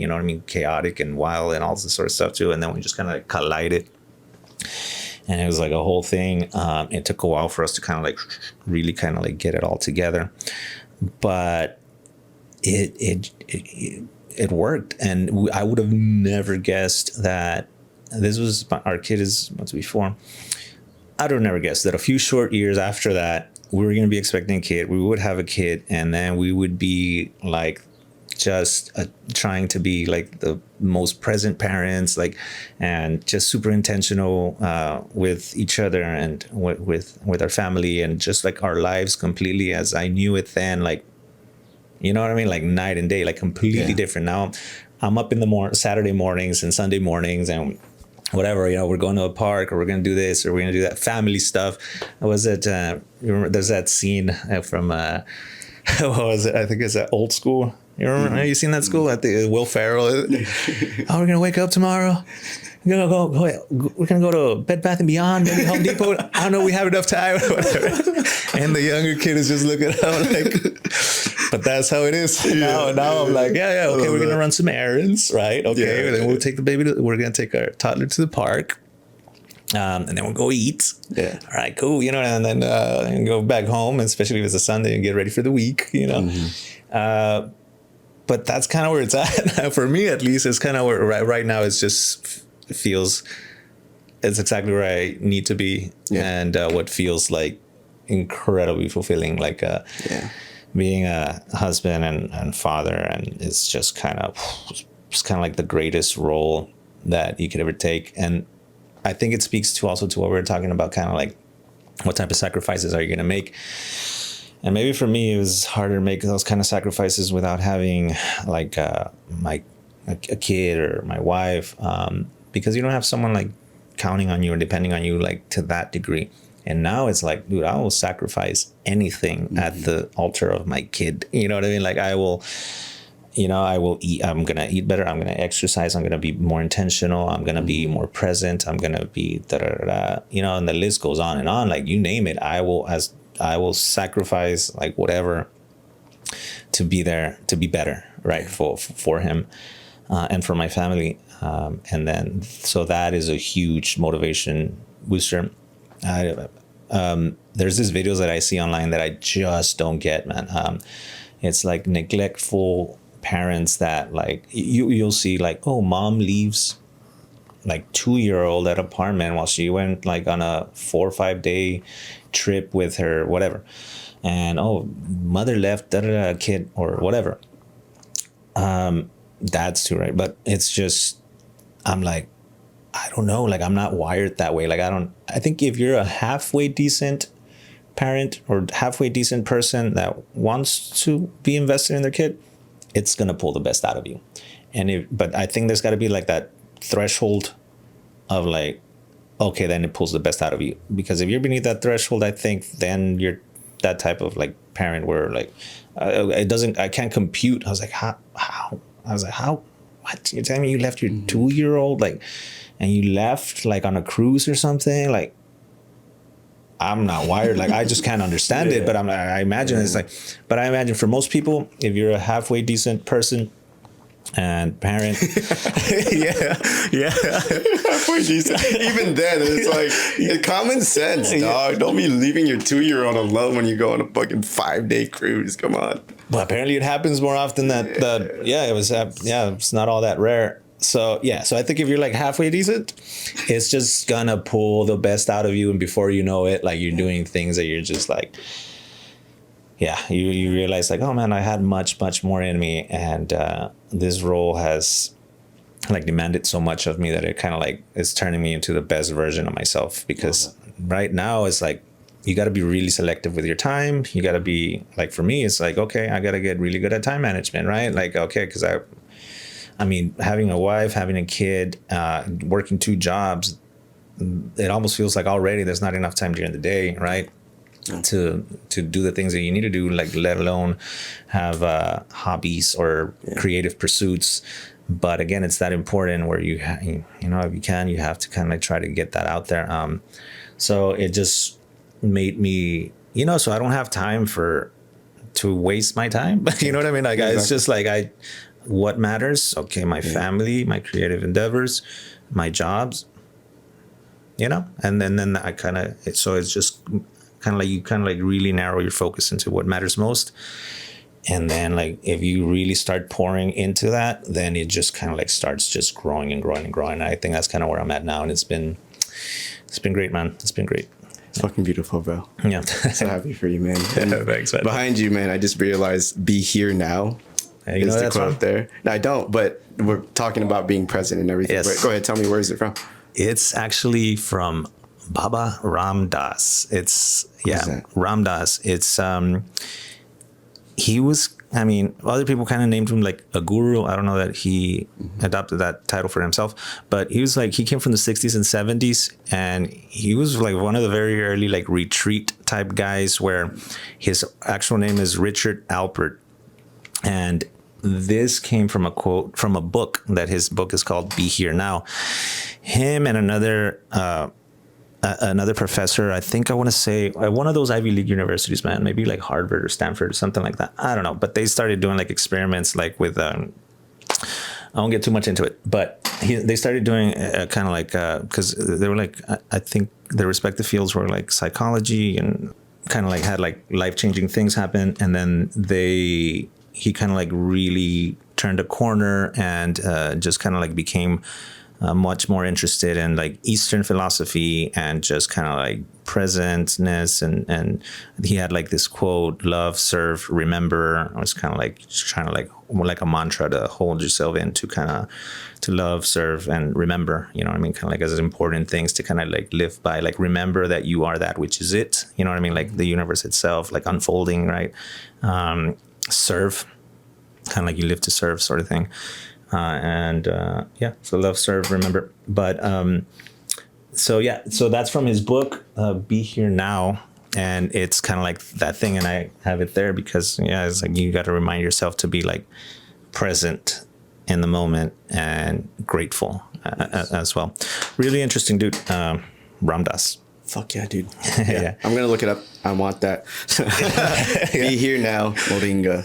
chaotic and wild and all this sort of stuff too. And then we just kind of like collided, and it was like a whole thing. It took a while for us to kind of like really kind of like get it all together, but it worked. And I would have never guessed that this was, our kid is months before. I would have never guessed that a few short years after that, we were going to be expecting a kid. We would have a kid, and then we would be like just trying to be like the most present parents, like, and just super intentional with each other and with our family, and just like our lives completely as I knew it then, like, you know what I mean? Like night and day, like completely different. Now I'm up in the Saturday mornings and Sunday mornings and whatever, we're going to a park, or we're going to do this, or we're going to do that family stuff. Remember, there's that scene from, what was it? I think it's that Old School. You remember? Have you seen that school? I think Will Ferrell. We're going to wake up tomorrow. We're going to go to Bed Bath & Beyond, maybe Home Depot. I don't know, we have enough time. Whatever. And the younger kid is just looking up like, but that's how it is. Now I'm like, okay, we're going to run some errands, right? Okay, then we'll take the baby, we're going to take our toddler to the park. And then we'll go eat. Yeah. All right, cool. You know, and then and go back home, especially if it's a Sunday, and get ready for the week, you know. But that's kind of where it's at. For me, at least, it's kind of where right now it's just feels, it's exactly where I need to be. And what feels like incredibly fulfilling, like being a husband and father. And it's just kind of like the greatest role that you could ever take. And I think it speaks to also to what we were talking about, kind of like what type of sacrifices are you going to make? And maybe for me, it was harder to make those kind of sacrifices without having like a kid or my wife, because you don't have someone like counting on you or depending on you like to that degree. And now it's like, dude, I will sacrifice anything at the altar of my kid. You know what I mean? Like I will eat. I'm going to eat better. I'm going to exercise. I'm going to be more intentional. I'm going to be more present. I'm going to be you know, and the list goes on and on. Like you name it, I will sacrifice like whatever to be there, to be better, right? For him and for my family. And then, so that is a huge motivation booster. There's these videos that I see online that I just don't get, man. It's like neglectful parents that like you'll see like, oh, mom leaves like 2-year-old at apartment while she went like on a 4 or 5 day trip with her whatever, and oh, mother left kid or whatever. That's too right, but it's just, I'm like, I don't know, like I'm not wired that way. Like I think if you're a halfway decent parent or halfway decent person that wants to be invested in their kid, it's gonna pull the best out of you. But I think there's got to be like that threshold of like, okay, then it pulls the best out of you. Because if you're beneath that threshold, I think then you're that type of like parent where like I can't compute. I was like, how? I was like, how? What? You're telling me you left your 2-year-old like, and you left like on a cruise or something? Like, I'm not wired. Like I just can't understand it. But I imagine it's like, but I imagine for most people, if you're a halfway decent person and parent, halfway decent. Even then, it's like it's common sense, dog. Don't be leaving your 2-year-old alone when you go on a fucking 5-day cruise. Come on. Well, apparently it happens more often it's not all that rare. So I think if you're like halfway decent, it's just gonna pull the best out of you, and before you know it, like you're doing things that you're just like, you realize like, oh man, I had much more in me, and this role has like demanded so much of me that it kind of like is turning me into the best version of myself. Because right now it's like you got to be really selective with your time. You got to be like, for me, it's like, okay, I got to get really good at time management, right? Like, okay, because I mean, having a wife, having a kid, working 2 jobs, it almost feels like already there's not enough time during the day, right? To do the things that you need to do, like let alone have hobbies or creative pursuits. But again, it's that important where you know, if you can, you have to kind of like try to get that out there. So it just made me, you know, so I don't have time to waste my time. You know what I mean? Like it's just like what matters? Okay, my family, my creative endeavors, my jobs, you know, and then I kind of, so it's just kind of like you kind of like really narrow your focus into what matters most. And then like if you really start pouring into that, then it just kind of like starts just growing and growing and growing. And I think that's kind of where I'm at now. And it's been great, man. It's been great. It's fucking beautiful, bro. Yeah. So happy for you, man. Thanks, man. Behind you, man, I just realized "be here now" is the quote there. No, I don't, but we're talking about being present and everything. Yes. Go ahead, tell me, where is it from? It's actually from Baba Ram Dass. Ram Dass. It's he was, I mean, other people kind of named him like a guru. I don't know that he adopted that title for himself, but he was like, he came from the 60s and 70s, and he was like one of the very early like retreat type guys, where his actual name is Richard Alpert. And this came from a quote from a book, that his book is called Be Here Now. Him and another professor, I think I want to say one of those Ivy League universities, man, maybe like Harvard or Stanford or something like that. I don't know. But they started doing like experiments like with won't get too much into it, but they started doing kind of like, because they were like, I think their respective fields were like psychology and kind of like had like life-changing things happen. And then he kind of like really turned a corner and just kind of like became much more interested in like Eastern philosophy and just kind of like presentness. And he had like this quote, love, serve, remember. It was kind of like trying to like more like a mantra to hold yourself in, to kind of to love, serve, and remember, you know what I mean? Kind of like as important things to kind of like live by, like remember that you are that which is it, you know what I mean? Like the universe itself, like unfolding, right? Serve, kind of like you live to serve sort of thing. So love, serve, remember. But so that's from his book, Be Here Now. And it's kind of like that thing, and I have it there because it's like you got to remind yourself to be like present in the moment and grateful as well. Really interesting dude, Ram Dass. Fuck yeah, dude. Yeah. I'm going to look it up. I want that. Be Here Now, moringa.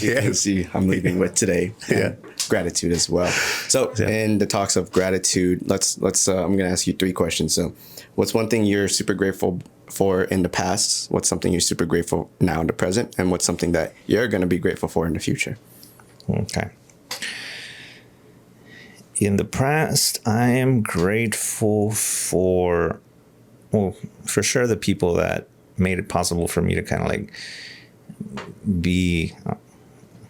You can see I'm leaving with today. Yeah. Gratitude as well. So in the talks of gratitude, let's I'm going to ask you 3 questions. So what's one thing you're super grateful for in the past? What's something you're super grateful now in the present? And what's something that you're going to be grateful for in the future? Okay. In the past, I am grateful for sure the people that made it possible for me to kind of like be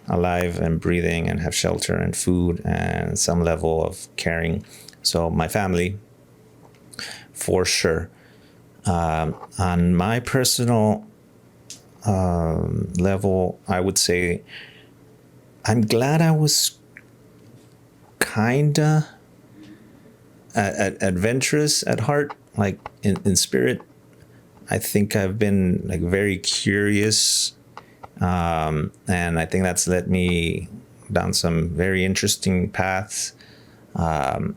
alive and breathing and have shelter and food and some level of caring. So my family, for sure. On my personal level, I would say I'm glad I was kinda adventurous at heart, like in spirit. I think I've been like very curious, and I think that's led me down some very interesting paths. I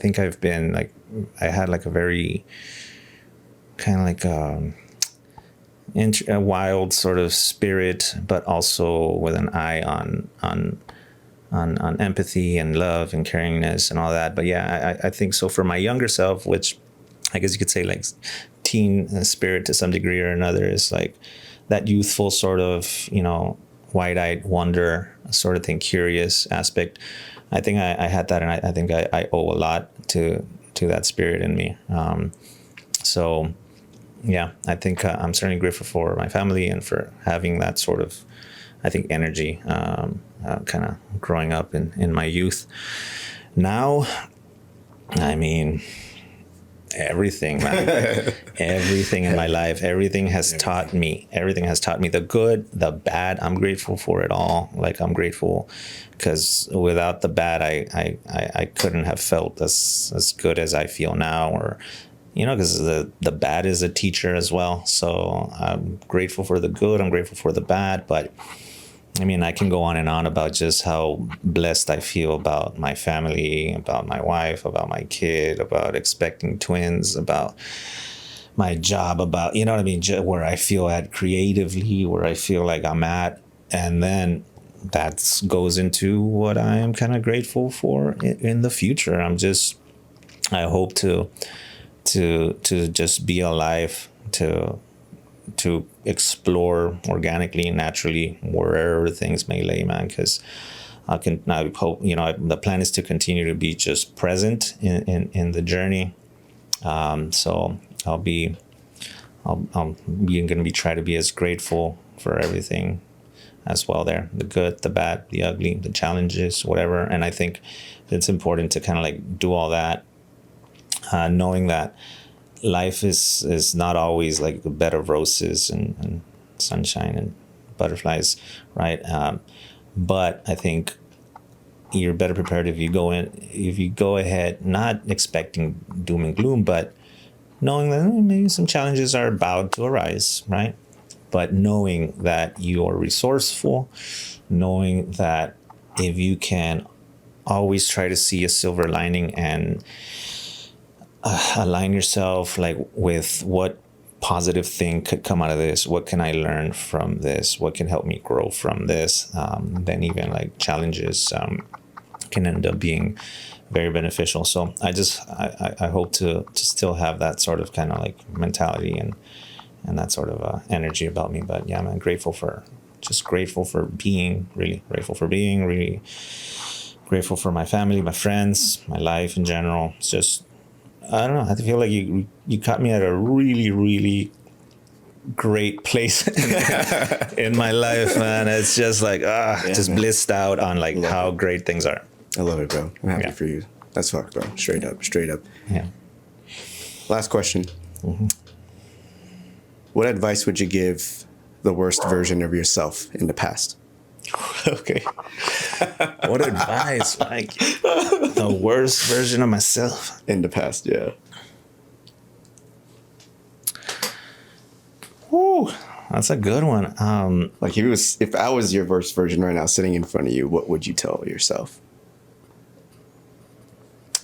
think I've been like, I had like a very kind of like a wild sort of spirit, but also with an eye on empathy and love and caringness and all that. But yeah, I think so for my younger self, which I guess you could say like teen spirit to some degree or another, is like that youthful sort of, wide-eyed wonder sort of thing, curious aspect. I think I had that, and I think I owe a lot to that spirit in me. So yeah, I think I'm certainly grateful for my family and for having that sort of, I think, energy kind of growing up in my youth. Now, I mean, everything, man. Everything in my life, everything has taught me the good, the bad. I'm grateful for it all. Like, I'm grateful because without the bad, I couldn't have felt as good as I feel now, or because the bad is a teacher as well. So I'm grateful for the good, I'm grateful for the bad. But I mean, I can go on and on about just how blessed I feel about my family, about my wife, about my kid, about expecting twins, about my job, about, you know what I mean, where I feel at creatively, where I feel like I'm at. And then that goes into what I am kind of grateful for in the future. I hope to just be alive, to explore organically, naturally, wherever things may lay, man. Because I hope, the plan is to continue to be just present in the journey. So I'm going to be try to be as grateful for everything as well there, the good, the bad, the ugly, the challenges, whatever. And I think it's important to kind of like do all that, knowing that life is not always like a bed of roses and sunshine and butterflies, right? But I think you're better prepared if you go ahead not expecting doom and gloom, but knowing that maybe some challenges are about to arise, right? But knowing that you are resourceful, knowing that if you can always try to see a silver lining and align yourself like with what positive thing could come out of this, what can I learn from this, what can help me grow from this, then even like challenges, can end up being very beneficial. So I hope to still have that sort of kind of like mentality and that sort of energy about me. But yeah, I'm grateful for being, really grateful for being, really grateful for my family, my friends, my life in general. It's just, I don't know, I feel like you caught me at a really, really great place in my life, man. It's just like, just blissed out on like how great things are. I love it, bro. I'm happy for you. That's fucked, bro. Straight up. Yeah. Last question. What advice would you give the worst version of yourself in the past? Okay. What advice? Like the worst version of myself in the past, yeah. Woo, that's a good one. Like if I was your worst version right now sitting in front of you, what would you tell yourself?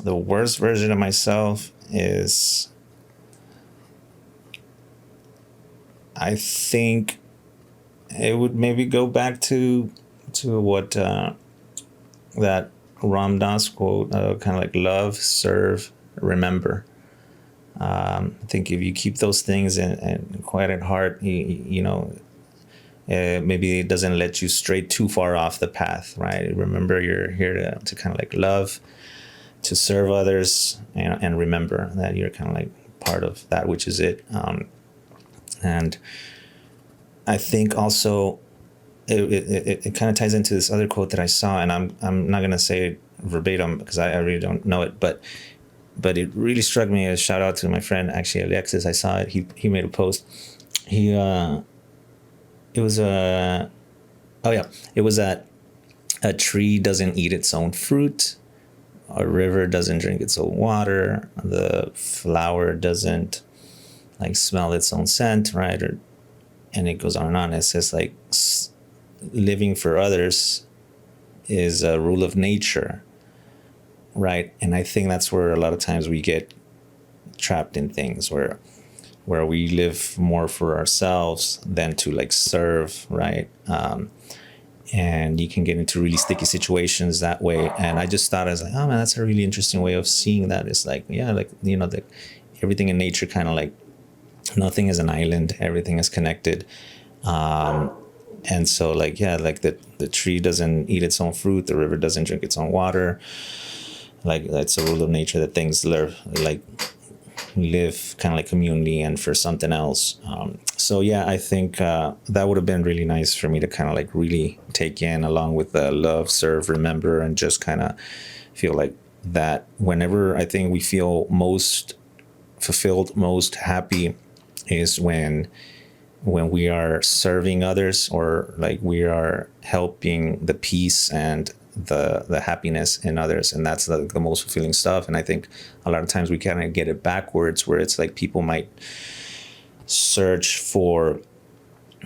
The worst version of myself is, I think it would maybe go back to what that Ram Dass quote, kind of like love, serve, remember. I think if you keep those things and quite at heart, you know, maybe it doesn't let you stray too far off the path, right? Remember, you're here to kind of like love, to serve others, and remember that you're kind of like part of that, which is it. And I think also it kind of ties into this other quote that I saw, and I'm not gonna say it verbatim because I really don't know it, but it really struck me. A shout out to my friend, actually, Alexis. I saw it. He made a post. It was that a tree doesn't eat its own fruit, a river doesn't drink its own water, the flower doesn't like smell its own scent, right? And it goes on and on. It says like living for others is a rule of nature, right? And I think that's where a lot of times we get trapped in things where we live more for ourselves than to like serve, right? And you can get into really sticky situations that way. And I just thought, I was like, oh man, that's a really interesting way of seeing that. It's like, yeah, like, you know, everything in nature kind of like, nothing is an island, everything is connected. And so like, yeah, like the tree doesn't eat its own fruit, the river doesn't drink its own water. Like that's a rule of nature that things live kind of like community and for something else. So yeah, I think that would have been really nice for me to kind of like really take in, along with the love, serve, remember, and just kind of feel like that whenever I think we feel most fulfilled, most happy is when we are serving others, or like we are helping the peace and the happiness in others, and that's the most fulfilling stuff. And I think a lot of times we kind of get it backwards, where it's like people might search for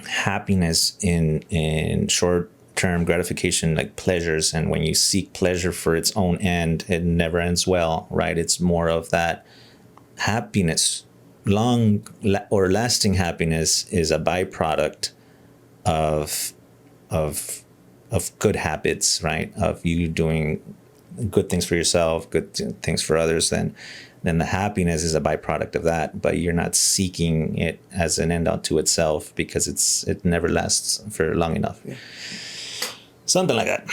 happiness in short-term gratification, like pleasures, and when you seek pleasure for its own end, it never ends well, right? It's more of that happiness, long or lasting happiness, is a byproduct of good habits, right? Of you doing good things for yourself, good things for others, then the happiness is a byproduct of that, but you're not seeking it as an end unto itself, because it never lasts for long enough. Yeah. Something like that.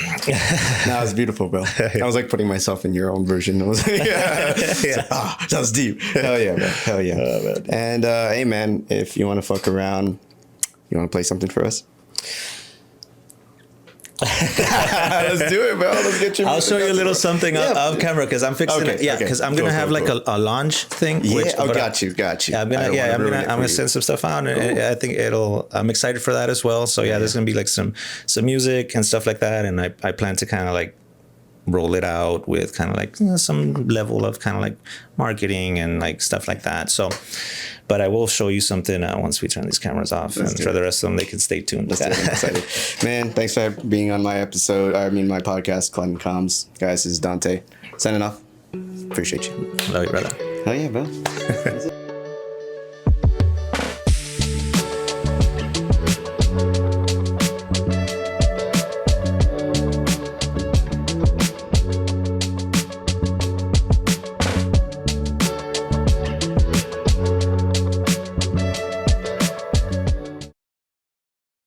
No, it's beautiful, bro. I was like putting myself in your own version. I was like, that was deep. Hell yeah, bro. Hell yeah. And hey, man, if you want to fuck around, you want to play something for us? Let's do it, bro. Let's get you. I'll show you a little something off camera, because I'm fixing it. Yeah, because I'm gonna have like a launch thing. Yeah, got you. Yeah, I'm gonna send some stuff out, and I think I'm excited for that as well. So yeah, there's gonna be like some music and stuff like that, and I plan to kind of like roll it out with kind of like some level of kind of like marketing and like stuff like that. So, but I will show you something once we turn these cameras off, and for the rest of them, they can stay tuned. I'm excited. Man, thanks for being on my my podcast, Clydon Comms. Guys, this is Dante signing off. Appreciate you. Love you, brother. Oh yeah, bro.